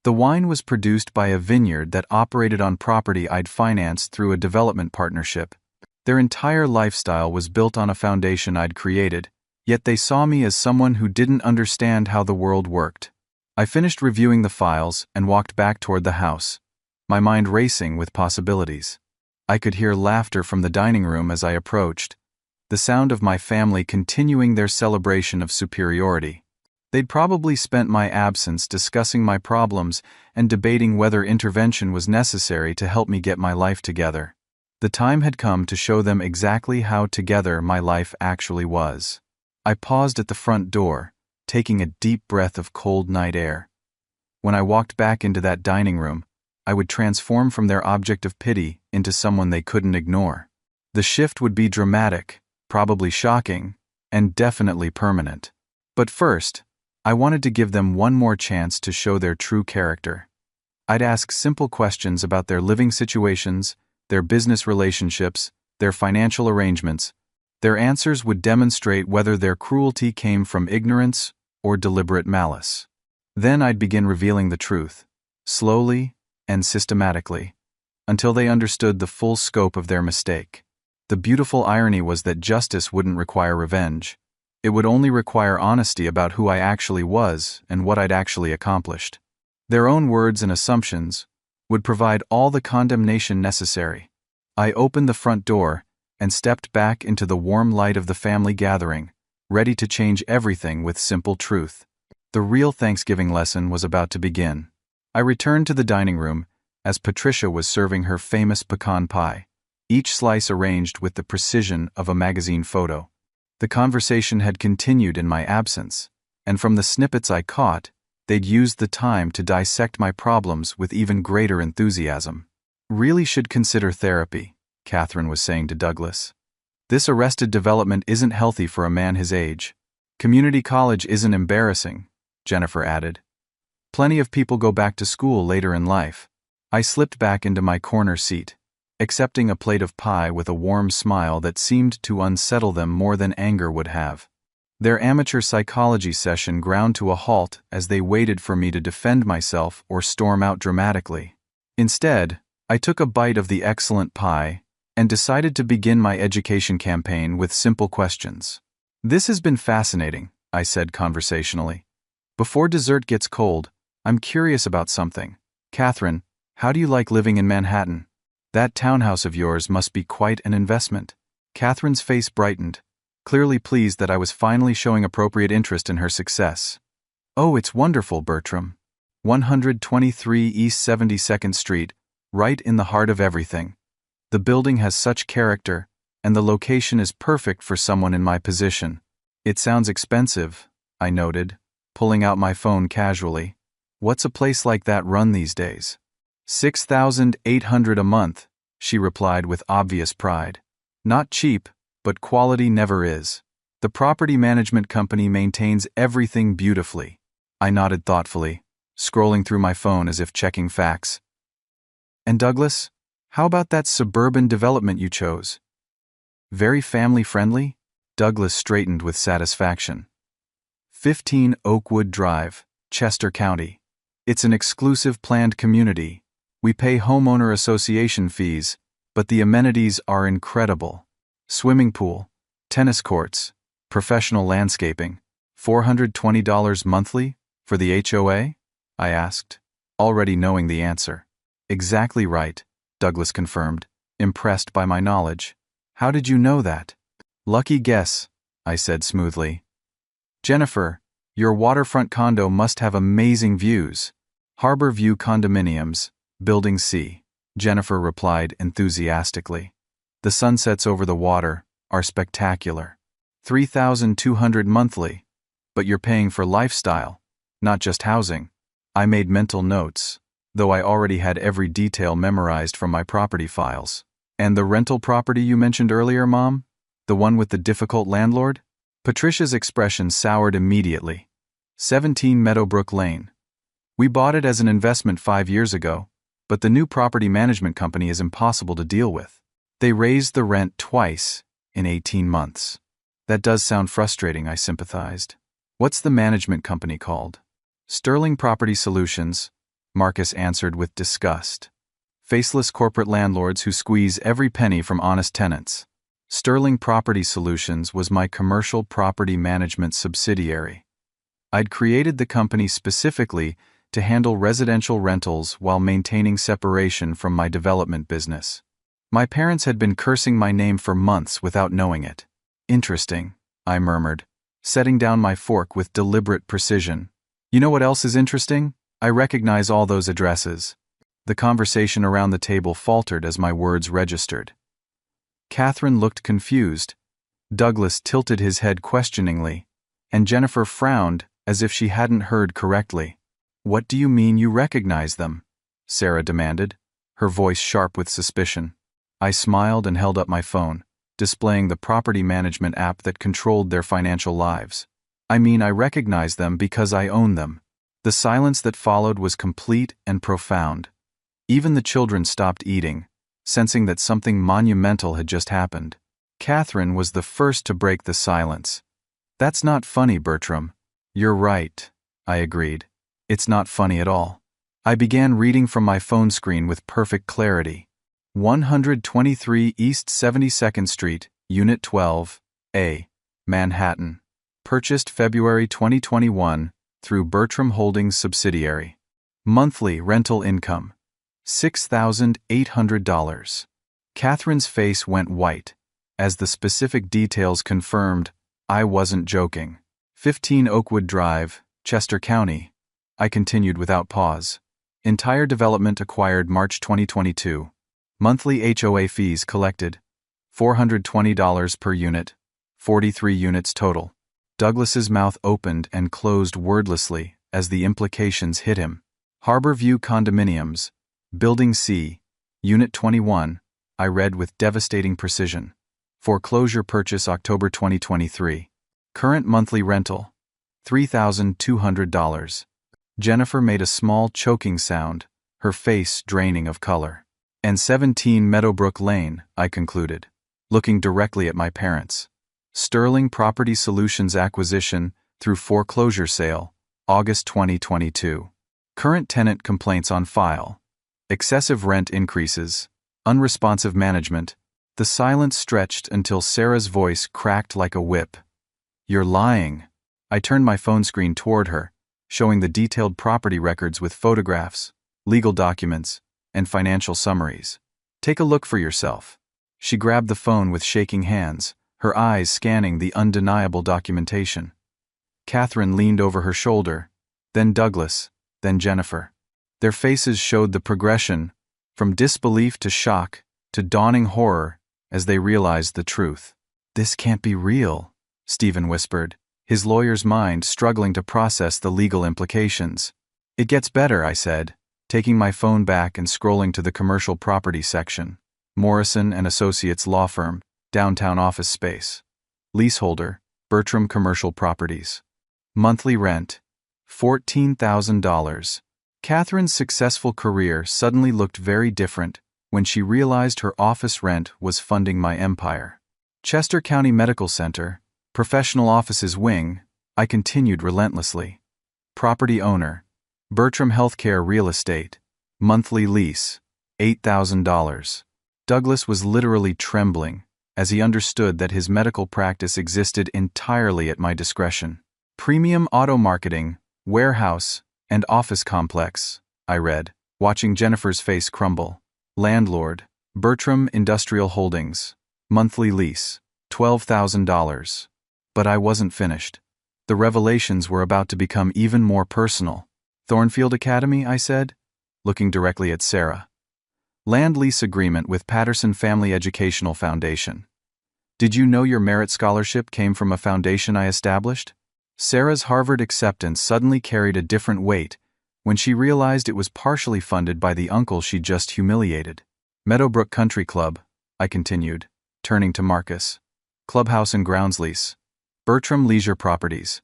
The wine was produced by a vineyard that operated on property I'd financed through a development partnership. Their entire lifestyle was built on a foundation I'd created, yet they saw me as someone who didn't understand how the world worked. I finished reviewing the files and walked back toward the house, my mind racing with possibilities. I could hear laughter from the dining room as I approached, the sound of my family continuing their celebration of superiority. They'd probably spent my absence discussing my problems and debating whether intervention was necessary to help me get my life together. The time had come to show them exactly how together my life actually was. I paused at the front door, taking a deep breath of cold night air. When I walked back into that dining room, I would transform from their object of pity into someone they couldn't ignore. The shift would be dramatic, probably shocking, and definitely permanent. But first, I wanted to give them one more chance to show their true character. I'd ask simple questions about their living situations, their business relationships, their financial arrangements. Their answers would demonstrate whether their cruelty came from ignorance or deliberate malice. Then I'd begin revealing the truth, slowly and systematically, until they understood the full scope of their mistake. The beautiful irony was that justice wouldn't require revenge. It would only require honesty about who I actually was and what I'd actually accomplished. Their own words and assumptions would provide all the condemnation necessary. I opened the front door and stepped back into the warm light of the family gathering, ready to change everything with simple truth. The real Thanksgiving lesson was about to begin. I returned to the dining room as Patricia was serving her famous pecan pie, each slice arranged with the precision of a magazine photo. The conversation had continued in my absence, and from the snippets I caught, they'd used the time to dissect my problems with even greater enthusiasm. Really should consider therapy, Catherine was saying to Douglas. This arrested development isn't healthy for a man his age. Community college isn't embarrassing, Jennifer added. Plenty of people go back to school later in life. I slipped back into my corner seat, accepting a plate of pie with a warm smile that seemed to unsettle them more than anger would have. Their amateur psychology session ground to a halt as they waited for me to defend myself or storm out dramatically. Instead, I took a bite of the excellent pie and decided to begin my education campaign with simple questions. This has been fascinating, I said conversationally. Before dessert gets cold, I'm curious about something. Catherine, how do you like living in Manhattan? That townhouse of yours must be quite an investment. Catherine's face brightened, clearly pleased that I was finally showing appropriate interest in her success. Oh, it's wonderful, Bertram. 123 East 72nd Street, right in the heart of everything. The building has such character, and the location is perfect for someone in my position. It sounds expensive, I noted, pulling out my phone casually. What's a place like that run these days? $6,800 a month, she replied with obvious pride. Not cheap, but quality never is. The property management company maintains everything beautifully. I nodded thoughtfully, scrolling through my phone as if checking facts. And Douglas, how about that suburban development you chose? Very family-friendly? Douglas straightened with satisfaction. 15 Oakwood Drive, Chester County. It's an exclusive planned community. We pay homeowner association fees, but the amenities are incredible. Swimming pool, tennis courts, professional landscaping. $420 monthly for the HOA? I asked, already knowing the answer. Exactly right, Douglas confirmed, impressed by my knowledge. How did you know that? Lucky guess, I said smoothly. Jennifer, your waterfront condo must have amazing views. Harbor View Condominiums, Building C, Jennifer replied enthusiastically. The sunsets over the water are spectacular. $3,200 monthly, but you're paying for lifestyle, not just housing. I made mental notes, though I already had every detail memorized from my property files. And the rental property you mentioned earlier, Mom? The one with the difficult landlord? Patricia's expression soured immediately. 17 Meadowbrook Lane. We bought it as an investment 5 years ago, but the new property management company is impossible to deal with. They raised the rent twice in 18 months. That does sound frustrating, I sympathized. What's the management company called? Sterling Property Solutions, Marcus answered with disgust. Faceless corporate landlords who squeeze every penny from honest tenants. Sterling Property Solutions was my commercial property management subsidiary. I'd created the company specifically to handle residential rentals while maintaining separation from my development business. My parents had been cursing my name for months without knowing it. Interesting, I murmured, setting down my fork with deliberate precision. You know what else is interesting? I recognize all those addresses. The conversation around the table faltered as my words registered. Catherine looked confused. Douglas tilted his head questioningly, and Jennifer frowned as if she hadn't heard correctly. What do you mean you recognize them? Sarah demanded, her voice sharp with suspicion. I smiled and held up my phone, displaying the property management app that controlled their financial lives. I mean, I recognize them because I own them. The silence that followed was complete and profound. Even the children stopped eating, sensing that something monumental had just happened. Catherine was the first to break the silence. That's not funny, Bertram. You're right, I agreed. It's not funny at all. I began reading from my phone screen with perfect clarity. 123 East 72nd Street, Unit 12, A, Manhattan. Purchased February 2021 through Bertram Holdings subsidiary. Monthly rental income, $6,800. Catherine's face went white, as the specific details confirmed I wasn't joking. 15 Oakwood Drive, Chester County. I continued without pause. Entire development acquired March 2022. Monthly HOA fees collected, $420 per unit, 43 units total. Douglas's mouth opened and closed wordlessly as the implications hit him. Harborview Condominiums, Building C, Unit 21, I read with devastating precision. Foreclosure purchase October 2023. Current monthly rental, $3,200. Jennifer made a small choking sound, her face draining of color. And 17 Meadowbrook Lane, I concluded, looking directly at my parents. Sterling Property Solutions acquisition through foreclosure sale, August 2022. Current tenant complaints on file. Excessive rent increases. Unresponsive management. The silence stretched until Sarah's voice cracked like a whip. You're lying. I turned my phone screen toward her, showing the detailed property records with photographs, legal documents, and financial summaries. Take a look for yourself. She grabbed the phone with shaking hands, her eyes scanning the undeniable documentation. Catherine leaned over her shoulder, then Douglas, then Jennifer. Their faces showed the progression, from disbelief to shock, to dawning horror, as they realized the truth. This can't be real, Stephen whispered, his lawyer's mind struggling to process the legal implications. It gets better, I said, taking my phone back and scrolling to the commercial property section. Morrison and Associates Law Firm, downtown office space. Leaseholder, Bertram Commercial Properties. Monthly rent, $14,000. Catherine's successful career suddenly looked very different when she realized her office rent was funding my empire. Chester County Medical Center, Professional Offices Wing, I continued relentlessly. Property owner, Bertram Healthcare Real Estate, monthly lease, $8,000. Douglas was literally trembling as he understood that his medical practice existed entirely at my discretion. Premium auto marketing, warehouse, and office complex, I read, watching Jennifer's face crumble. Landlord, Bertram Industrial Holdings, monthly lease, $12,000. But I wasn't finished. The revelations were about to become even more personal. Thornfield Academy, I said, looking directly at Sarah. Land lease agreement with Patterson Family Educational Foundation. Did you know your merit scholarship came from a foundation I established? Sarah's Harvard acceptance suddenly carried a different weight when she realized it was partially funded by the uncle she'd just humiliated. Meadowbrook Country Club, I continued, turning to Marcus. Clubhouse and grounds lease. Bertram Leisure Properties.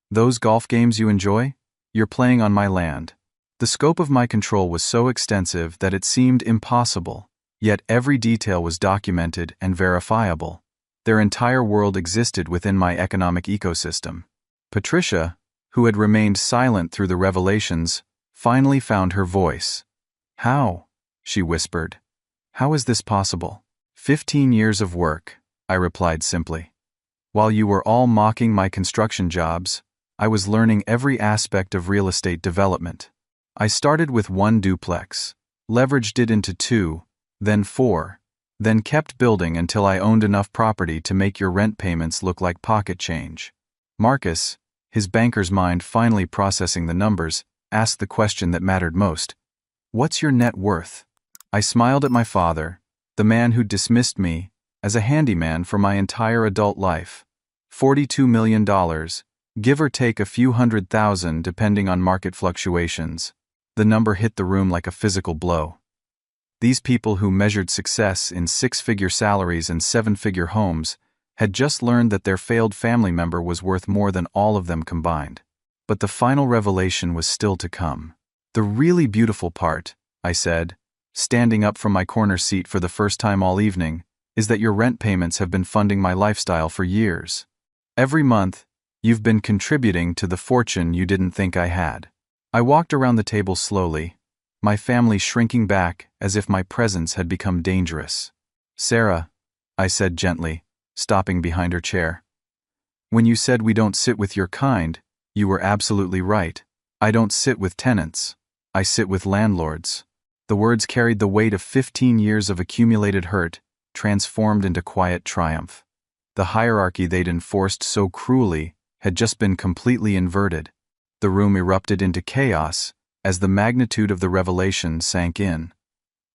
Those golf games you enjoy? You're playing on my land. The scope of my control was so extensive that it seemed impossible, yet every detail was documented and verifiable. Their entire world existed within my economic ecosystem. Patricia, who had remained silent through the revelations, finally found her voice. "How?" she whispered. "How is this possible?" 15 years of work, I replied simply. While you were all mocking my construction jobs, I was learning every aspect of real estate development. I started with 1 duplex, leveraged it into 2, then 4, then kept building until I owned enough property to make your rent payments look like pocket change. Marcus, his banker's mind finally processing the numbers, asked the question that mattered most. "What's your net worth?" I smiled at my father, the man who dismissed me as a handyman for my entire adult life. $42 million, give or take a few $100,000 depending on market fluctuations. The number hit the room like a physical blow. These people who measured success in 6-figure salaries and 7-figure homes had just learned that their failed family member was worth more than all of them combined. But the final revelation was still to come. "The really beautiful part," I said, standing up from my corner seat for the first time all evening, "is that your rent payments have been funding my lifestyle for years. Every month, you've been contributing to the fortune you didn't think I had." I walked around the table slowly, my family shrinking back as if my presence had become dangerous. "Sarah," I said gently, stopping behind her chair. "When you said we don't sit with your kind, you were absolutely right. I don't sit with tenants. I sit with landlords." The words carried the weight of 15 years of accumulated hurt, transformed into quiet triumph. The hierarchy they'd enforced so cruelly had just been completely inverted. The room erupted into chaos as the magnitude of the revelation sank in.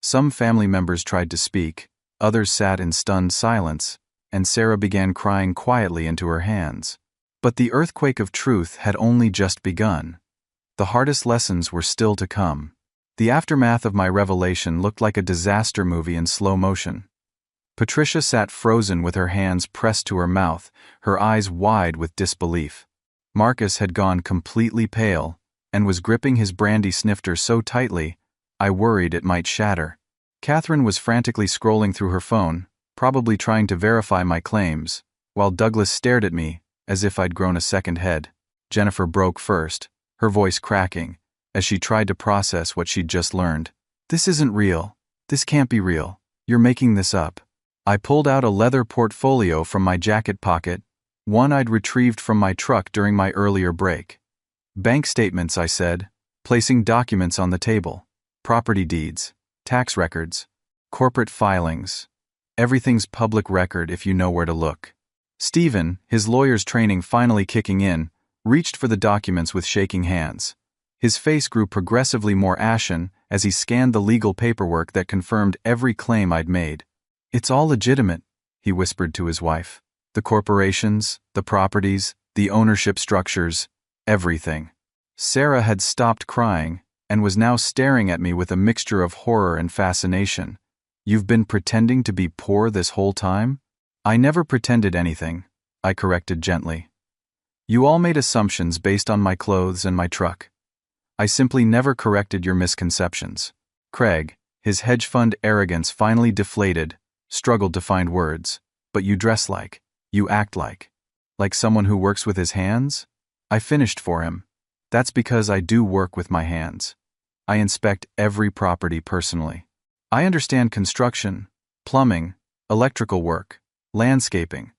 Some family members tried to speak, others sat in stunned silence, and Sarah began crying quietly into her hands. But the earthquake of truth had only just begun. The hardest lessons were still to come. The aftermath of my revelation looked like a disaster movie in slow motion. Patricia sat frozen with her hands pressed to her mouth, her eyes wide with disbelief. Marcus had gone completely pale and was gripping his brandy snifter so tightly, I worried it might shatter. Catherine was frantically scrolling through her phone, probably trying to verify my claims, while Douglas stared at me as if I'd grown a second head. Jennifer broke first, her voice cracking, as she tried to process what she'd just learned. "This isn't real. This can't be real. You're making this up." I pulled out a leather portfolio from my jacket pocket, one I'd retrieved from my truck during my earlier break. "Bank statements," I said, placing documents on the table. "Property deeds, tax records, corporate filings. Everything's public record if you know where to look." Stephen, his lawyer's training finally kicking in, reached for the documents with shaking hands. His face grew progressively more ashen as he scanned the legal paperwork that confirmed every claim I'd made. "It's all legitimate," he whispered to his wife. "The corporations, the properties, the ownership structures, everything." Sarah had stopped crying and was now staring at me with a mixture of horror and fascination. "You've been pretending to be poor this whole time?" "I never pretended anything," I corrected gently. "You all made assumptions based on my clothes and my truck. I simply never corrected your misconceptions." Craig, his hedge fund arrogance finally deflated, struggled to find words. "But you dress like, you act like someone who works with his hands?" I finished for him. "That's because I do work with my hands. I inspect every property personally. I understand construction, plumbing, electrical work, landscaping.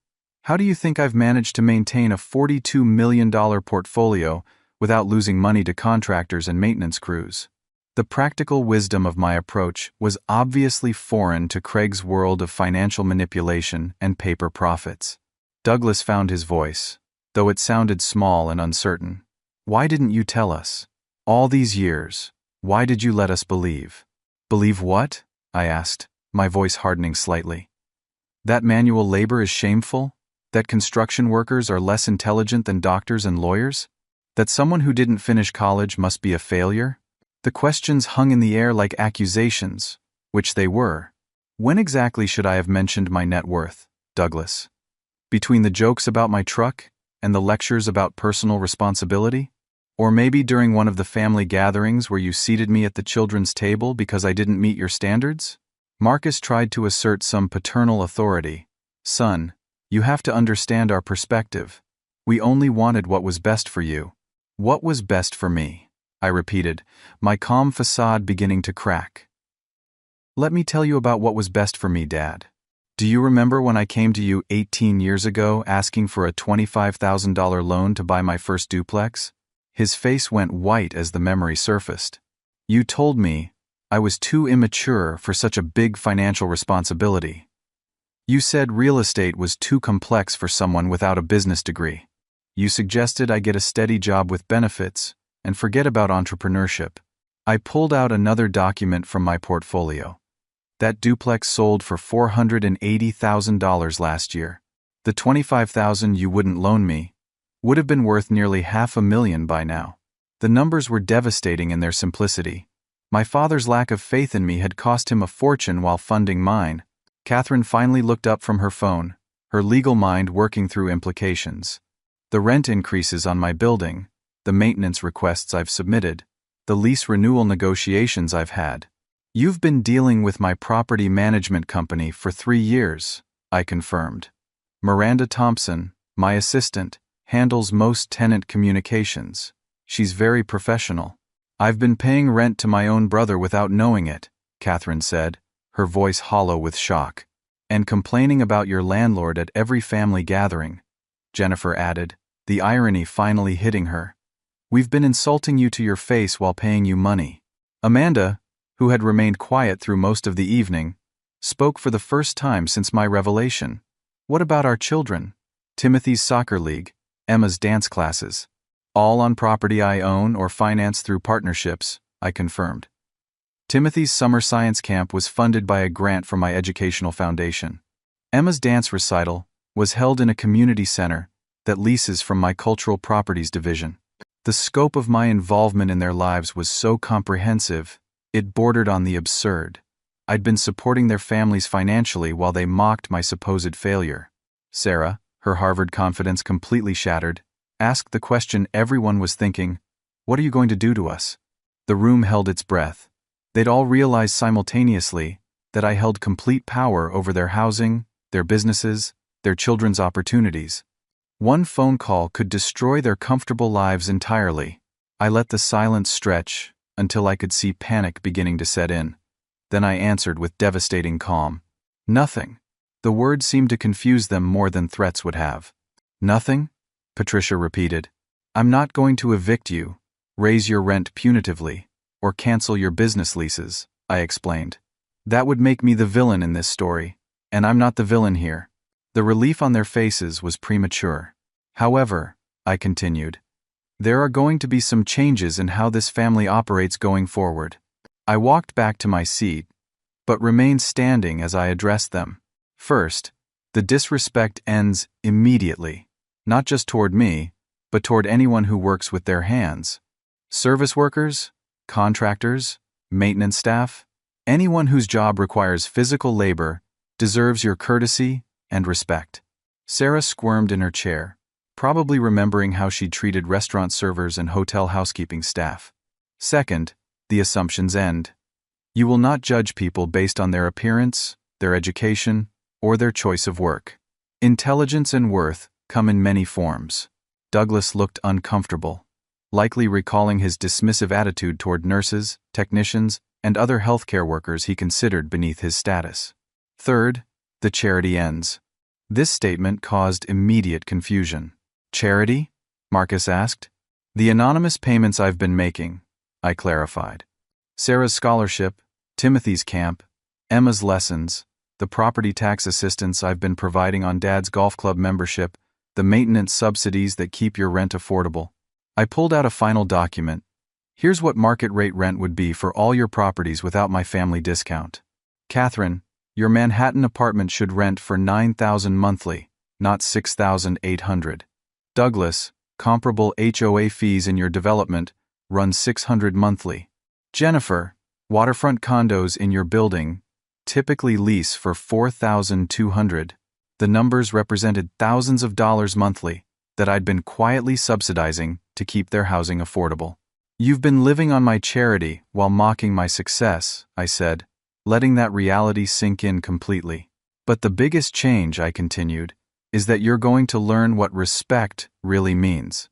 How do you think I've managed to maintain a $42 million portfolio without losing money to contractors and maintenance crews?" The practical wisdom of my approach was obviously foreign to Craig's world of financial manipulation and paper profits. Douglas found his voice, though it sounded small and uncertain. "Why didn't you tell us? All these years, why did you let us believe?" "Believe what?" I asked, my voice hardening slightly. "That manual labor is shameful? That construction workers are less intelligent than doctors and lawyers? That someone who didn't finish college must be a failure?" The questions hung in the air like accusations, which they were. "When exactly should I have mentioned my net worth, Douglas? Between the jokes about my truck and the lectures about personal responsibility? Or maybe during one of the family gatherings where you seated me at the children's table because I didn't meet your standards? Marcus tried to assert some paternal authority. Son, you have to understand our perspective. We only wanted what was best for you. What was best for me? I repeated, my calm facade beginning to crack. Let me tell you about what was best for me, Dad. Do you remember when I came to you 18 years ago asking for a $25,000 loan to buy my first duplex? His face went white as the memory surfaced. You told me I was too immature for such a big financial responsibility. You said real estate was too complex for someone without a business degree. You suggested I get a steady job with benefits and forget about entrepreneurship. I pulled out another document from my portfolio. That duplex sold for $480,000 last year. The $25,000 you wouldn't loan me would have been worth nearly $500,000 by now. The numbers were devastating in their simplicity. My father's lack of faith in me had cost him a fortune while funding mine. Catherine finally looked up from her phone, her legal mind working through implications. The rent increases on my building, the maintenance requests I've submitted, the lease renewal negotiations I've had. You've been dealing with my property management company for 3 years, I confirmed. Miranda Thompson, my assistant, handles most tenant communications. She's very professional. I've been paying rent to my own brother without knowing it, Catherine said, her voice hollow with shock. And complaining about your landlord at every family gathering, Jennifer added, the irony finally hitting her. We've been insulting you to your face while paying you money. Amanda, who had remained quiet through most of the evening, spoke for the first time since my revelation. What about our children? Timothy's soccer league, Emma's dance classes. All on property I own or finance through partnerships, I confirmed. Timothy's summer science camp was funded by a grant from my educational foundation. Emma's dance recital was held in a community center that leases from my cultural properties division. The scope of my involvement in their lives was so comprehensive, it bordered on the absurd. I'd been supporting their families financially while they mocked my supposed failure. Sarah, her Harvard confidence completely shattered, asked the question everyone was thinking, what are you going to do to us? The room held its breath. They'd all realized simultaneously that I held complete power over their housing, their businesses, their children's opportunities. One phone call could destroy their comfortable lives entirely. I let the silence stretch until I could see panic beginning to set in. Then I answered with devastating calm. Nothing. The words seemed to confuse them more than threats would have. Nothing? Patricia repeated. I'm not going to evict you, raise your rent punitively, or cancel your business leases, I explained. That would make me the villain in this story, and I'm not the villain here. The relief on their faces was premature. However, I continued, there are going to be some changes in how this family operates going forward. I walked back to my seat, but remained standing as I addressed them. First, the disrespect ends immediately, not just toward me, but toward anyone who works with their hands. Service workers, contractors, maintenance staff, anyone whose job requires physical labor deserves your courtesy and respect. Sarah squirmed in her chair, probably remembering how she'd treated restaurant servers and hotel housekeeping staff. Second, the assumptions end. You will not judge people based on their appearance, their education, or their choice of work. Intelligence and worth come in many forms. Douglas looked uncomfortable, likely recalling his dismissive attitude toward nurses, technicians, and other healthcare workers he considered beneath his status. Third, the charity ends. This statement caused immediate confusion. Charity? Marcus asked. The anonymous payments I've been making, I clarified. Sarah's scholarship, Timothy's camp, Emma's lessons, the property tax assistance I've been providing on Dad's golf club membership, the maintenance subsidies that keep your rent affordable. I pulled out a final document. Here's what market rate rent would be for all your properties without my family discount. Catherine, your Manhattan apartment should rent for $9,000 monthly, not $6,800. Douglas, comparable HOA fees in your development run $600 monthly. Jennifer, waterfront condos in your building typically lease for $4,200. The numbers represented thousands of dollars monthly, that I'd been quietly subsidizing to keep their housing affordable. "You've been living on my charity while mocking my success," I said, letting that reality sink in completely. "But the biggest change," I continued, "is that you're going to learn what respect really means.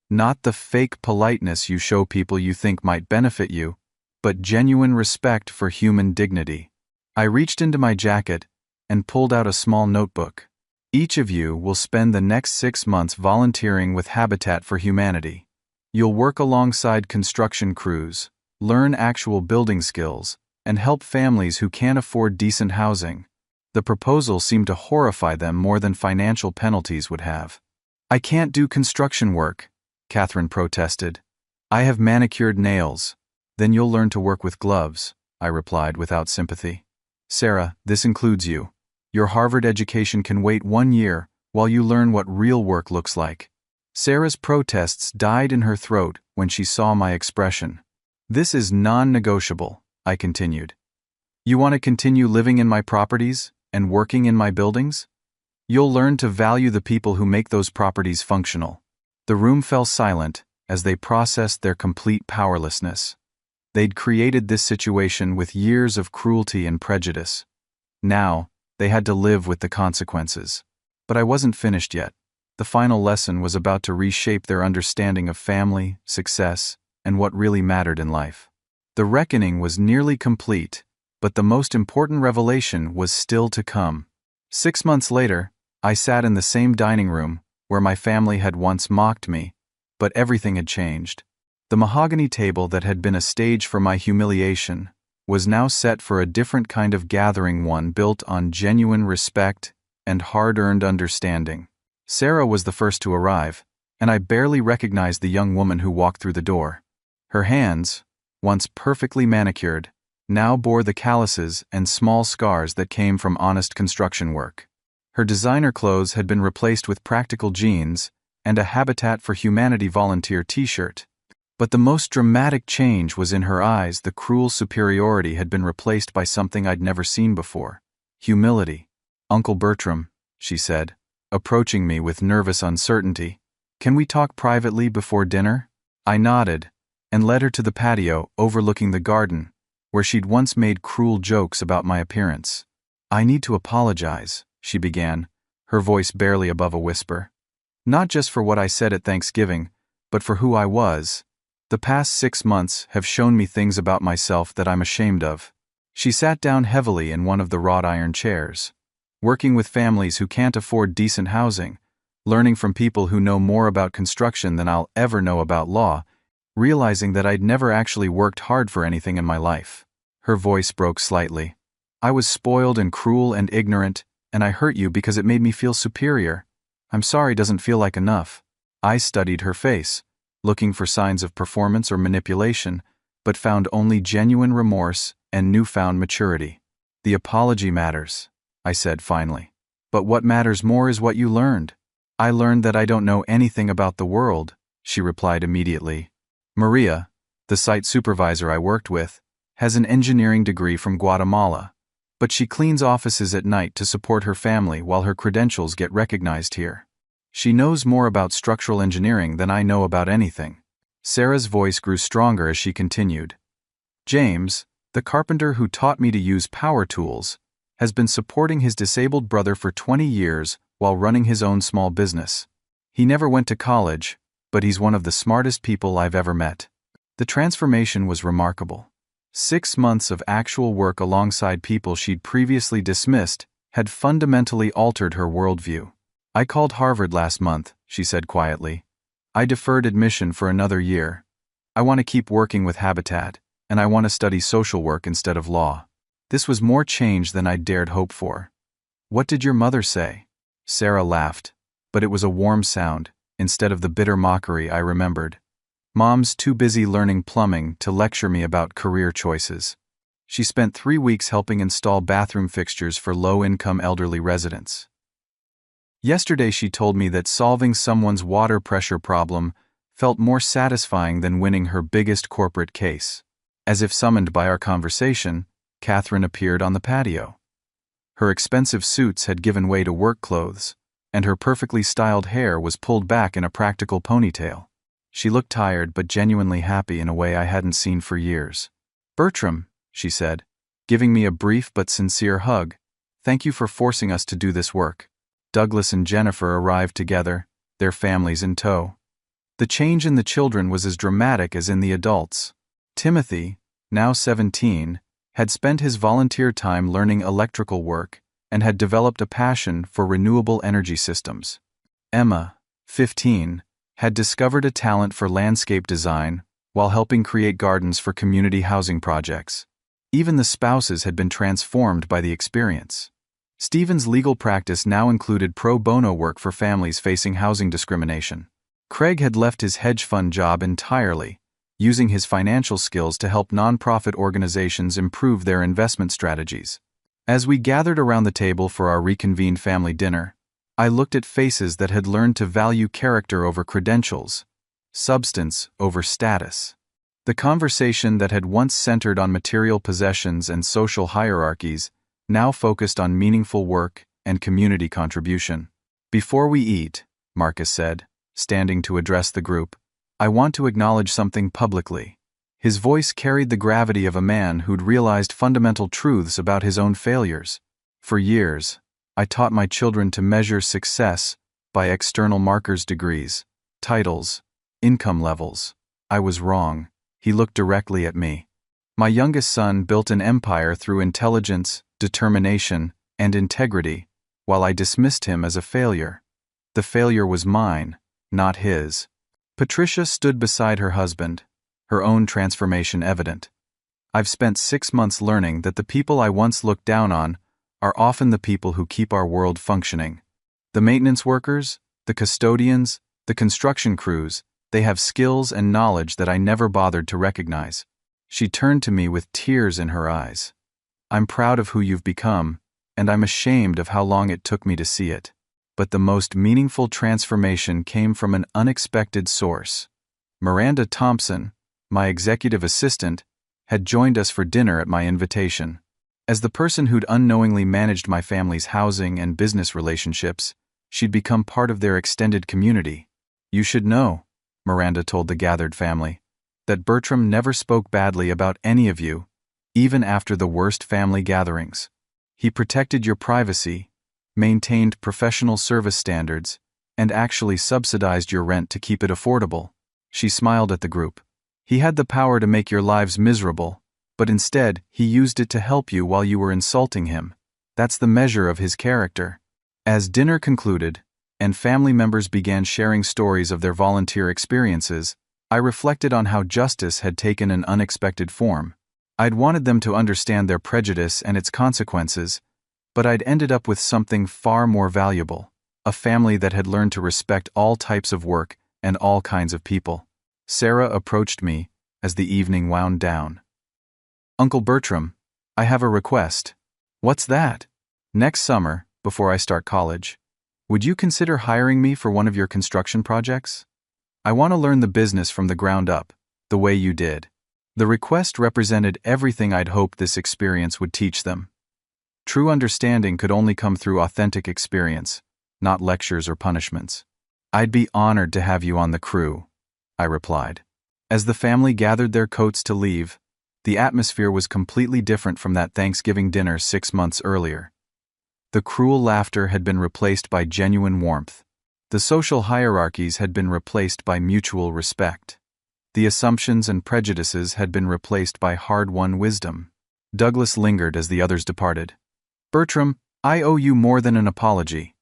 Not the fake politeness you show people you think might benefit you, but genuine respect for human dignity." I reached into my jacket and pulled out a small notebook. "Each of you will spend the next 6 months volunteering with Habitat for Humanity. You'll work alongside construction crews, learn actual building skills, and help families who can't afford decent housing." The proposal seemed to horrify them more than financial penalties would have. "I can't do construction work," Catherine protested. "I have manicured nails." "Then you'll learn to work with gloves," I replied without sympathy. "Sarah, this includes you. Your Harvard education can wait 1 year while you learn what real work looks like." Sarah's protests died in her throat when she saw my expression. "This is non-negotiable," I continued. "You want to continue living in my properties and working in my buildings? You'll learn to value the people who make those properties functional." The room fell silent as they processed their complete powerlessness. They'd created this situation with years of cruelty and prejudice. Now, they had to live with the consequences. But I wasn't finished yet. The final lesson was about to reshape their understanding of family, success, and what really mattered in life. The reckoning was nearly complete, but the most important revelation was still to come. 6 months later, I sat in the same dining room where my family had once mocked me, but everything had changed. The mahogany table that had been a stage for my humiliation was now set for a different kind of gathering, one built on genuine respect and hard-earned understanding. Sarah was the first to arrive, and I barely recognized the young woman who walked through the door. Her hands, once perfectly manicured, now bore the calluses and small scars that came from honest construction work. Her designer clothes had been replaced with practical jeans and a Habitat for Humanity volunteer t-shirt. But the most dramatic change was in her eyes. The cruel superiority had been replaced by something I'd never seen before: humility. "Uncle Bertram," she said, approaching me with nervous uncertainty, "can we talk privately before dinner?" I nodded and led her to the patio overlooking the garden, where she'd once made cruel jokes about my appearance. "I need to apologize," she began, her voice barely above a whisper. "Not just for what I said at Thanksgiving, but for who I was. The past 6 months have shown me things about myself that I'm ashamed of." She sat down heavily in one of the wrought iron chairs. "Working with families who can't afford decent housing, learning from people who know more about construction than I'll ever know about law, realizing that I'd never actually worked hard for anything in my life." Her voice broke slightly. "I was spoiled and cruel and ignorant, and I hurt you because it made me feel superior. I'm sorry doesn't feel like enough." I studied her face, looking for signs of performance or manipulation, but found only genuine remorse and newfound maturity. "The apology matters," I said finally. "But what matters more is what you learned." "I learned that I don't know anything about the world," she replied immediately. "Maria, the site supervisor I worked with, has an engineering degree from Guatemala, but she cleans offices at night to support her family while her credentials get recognized here. She knows more about structural engineering than I know about anything." Sarah's voice grew stronger as she continued. "James, the carpenter who taught me to use power tools, has been supporting his disabled brother for 20 years while running his own small business. He never went to college, but he's one of the smartest people I've ever met." The transformation was remarkable. 6 months of actual work alongside people she'd previously dismissed had fundamentally altered her worldview. "I called Harvard last month," she said quietly. "I deferred admission for another year. I want to keep working with Habitat, and I want to study social work instead of law." This was more change than I'd dared hope for. "What did your mother say?" Sarah laughed, but it was a warm sound, instead of the bitter mockery I remembered. "Mom's too busy learning plumbing to lecture me about career choices. She spent 3 weeks helping install bathroom fixtures for low-income elderly residents. Yesterday she told me that solving someone's water pressure problem felt more satisfying than winning her biggest corporate case." As if summoned by our conversation, Catherine appeared on the patio. Her expensive suits had given way to work clothes, and her perfectly styled hair was pulled back in a practical ponytail. She looked tired but genuinely happy in a way I hadn't seen for years. "Bertram," she said, giving me a brief but sincere hug, "thank you for forcing us to do this work." Douglas and Jennifer arrived together, their families in tow. The change in the children was as dramatic as in the adults. Timothy, now 17, had spent his volunteer time learning electrical work and had developed a passion for renewable energy systems. Emma, 15, had discovered a talent for landscape design while helping create gardens for community housing projects. Even the spouses had been transformed by the experience. Stephen's legal practice now included pro bono work for families facing housing discrimination. Craig had left his hedge fund job entirely, using his financial skills to help nonprofit organizations improve their investment strategies. As we gathered around the table for our reconvened family dinner, I looked at faces that had learned to value character over credentials, substance over status. The conversation that had once centered on material possessions and social hierarchies now focused on meaningful work and community contribution. "Before we eat," Marcus said, standing to address the group, "I want to acknowledge something publicly." His voice carried the gravity of a man who'd realized fundamental truths about his own failures. "For years, I taught my children to measure success by external markers, degrees, titles, income levels. I was wrong." He looked directly at me. "My youngest son built an empire through intelligence, determination, and integrity, while I dismissed him as a failure. The failure was mine, not his." Patricia stood beside her husband, her own transformation evident. "I've spent 6 months learning that the people I once looked down on are often the people who keep our world functioning. The maintenance workers, the custodians, the construction crews, they have skills and knowledge that I never bothered to recognize." She turned to me with tears in her eyes. "I'm proud of who you've become, and I'm ashamed of how long it took me to see it. But the most meaningful transformation came from an unexpected source. Miranda Thompson, my executive assistant, had joined us for dinner at my invitation. As the person who'd unknowingly managed my family's housing and business relationships, she'd become part of their extended community. "You should know," Miranda told the gathered family, "that Bertram never spoke badly about any of you, even after the worst family gatherings. He protected your privacy, maintained professional service standards, and actually subsidized your rent to keep it affordable." She smiled at the group. "He had the power to make your lives miserable, but instead he used it to help you while you were insulting him. That's the measure of his character." As dinner concluded, and family members began sharing stories of their volunteer experiences, I reflected on how justice had taken an unexpected form. I'd wanted them to understand their prejudice and its consequences, but I'd ended up with something far more valuable, a family that had learned to respect all types of work and all kinds of people. Sarah approached me as the evening wound down. "Uncle Bertram, I have a request." "What's that?" "Next summer, before I start college, would you consider hiring me for one of your construction projects? I want to learn the business from the ground up, the way you did." The request represented everything I'd hoped this experience would teach them. True understanding could only come through authentic experience, not lectures or punishments. "I'd be honored to have you on the crew," I replied. As the family gathered their coats to leave, the atmosphere was completely different from that Thanksgiving dinner 6 months earlier. The cruel laughter had been replaced by genuine warmth. The social hierarchies had been replaced by mutual respect. The assumptions and prejudices had been replaced by hard-won wisdom. Douglas lingered as the others departed. "Bertram, I owe you more than an apology.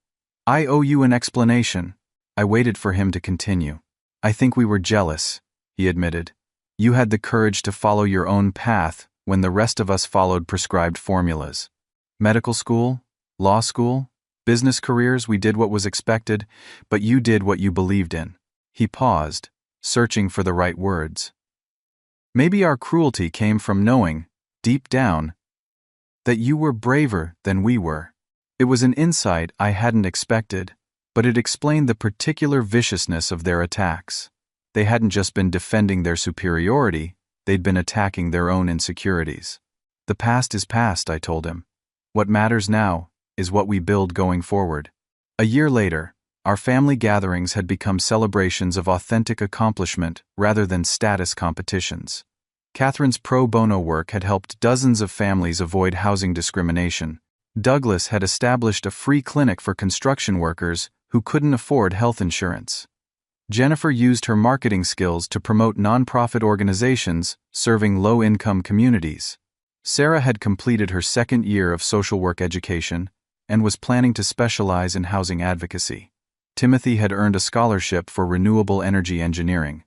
I owe you an explanation." I waited for him to continue. "I think we were jealous," he admitted. "You had the courage to follow your own path when the rest of us followed prescribed formulas. Medical school, law school, business careers, we did what was expected, but you did what you believed in." He paused, searching for the right words. "Maybe our cruelty came from knowing, deep down, that you were braver than we were." It was an insight I hadn't expected, but it explained the particular viciousness of their attacks. They hadn't just been defending their superiority, they'd been attacking their own insecurities. "The past is past," I told him. "What matters now is what we build going forward." A year later, our family gatherings had become celebrations of authentic accomplishment rather than status competitions. Catherine's pro bono work had helped dozens of families avoid housing discrimination. Douglas had established a free clinic for construction workers who couldn't afford health insurance. Jennifer used her marketing skills to promote nonprofit organizations serving low-income communities. Sarah had completed her second year of social work education and was planning to specialize in housing advocacy. Timothy had earned a scholarship for renewable energy engineering.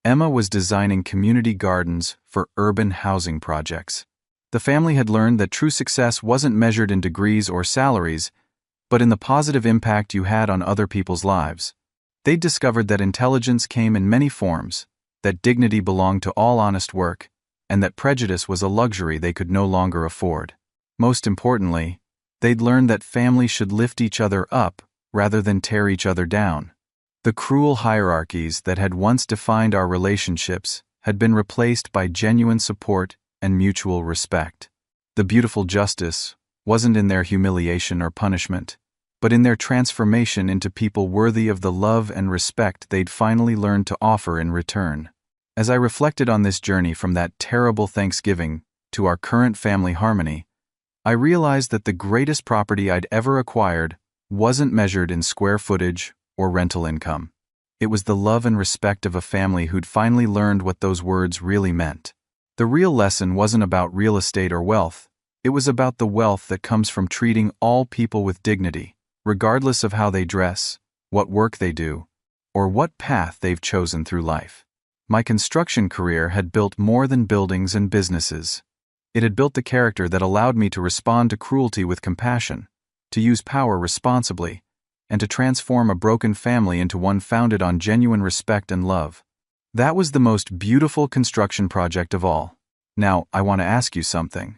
Emma was designing community gardens for urban housing projects. The family had learned that true success wasn't measured in degrees or salaries, but in the positive impact you had on other people's lives. They'd discovered that intelligence came in many forms, that dignity belonged to all honest work, and that prejudice was a luxury they could no longer afford. Most importantly, they'd learned that families should lift each other up rather than tear each other down. The cruel hierarchies that had once defined our relationships had been replaced by genuine support and mutual respect. The beautiful justice wasn't in their humiliation or punishment, but in their transformation into people worthy of the love and respect they'd finally learned to offer in return. As I reflected on this journey from that terrible Thanksgiving to our current family harmony, I realized that the greatest property I'd ever acquired wasn't measured in square footage or rental income. It was the love and respect of a family who'd finally learned what those words really meant. The real lesson wasn't about real estate or wealth. It was about the wealth that comes from treating all people with dignity, regardless of how they dress, what work they do, or what path they've chosen through life. My construction career had built more than buildings and businesses. It had built the character that allowed me to respond to cruelty with compassion, to use power responsibly, and to transform a broken family into one founded on genuine respect and love. That was the most beautiful construction project of all. Now, I want to ask you something.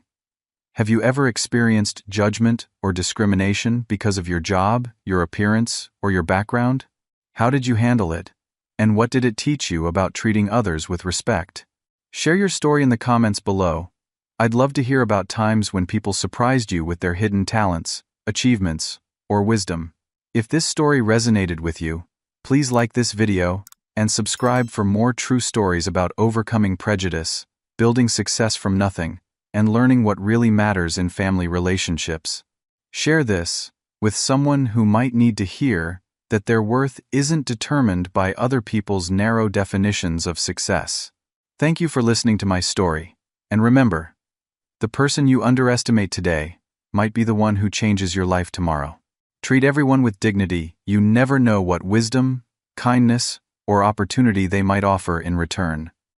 Have you ever experienced judgment or discrimination because of your job, your appearance, or your background? How did you handle it? And what did it teach you about treating others with respect? Share your story in the comments below. I'd love to hear about times when people surprised you with their hidden talents, achievements, or wisdom. If this story resonated with you, please like this video and subscribe for more true stories about overcoming prejudice, building success from nothing, and learning what really matters in family relationships. Share this with someone who might need to hear that their worth isn't determined by other people's narrow definitions of success. Thank you for listening to my story, and remember, the person you underestimate today might be the one who changes your life tomorrow. Treat everyone with dignity. You never know what wisdom, kindness, or opportunity they might offer in return.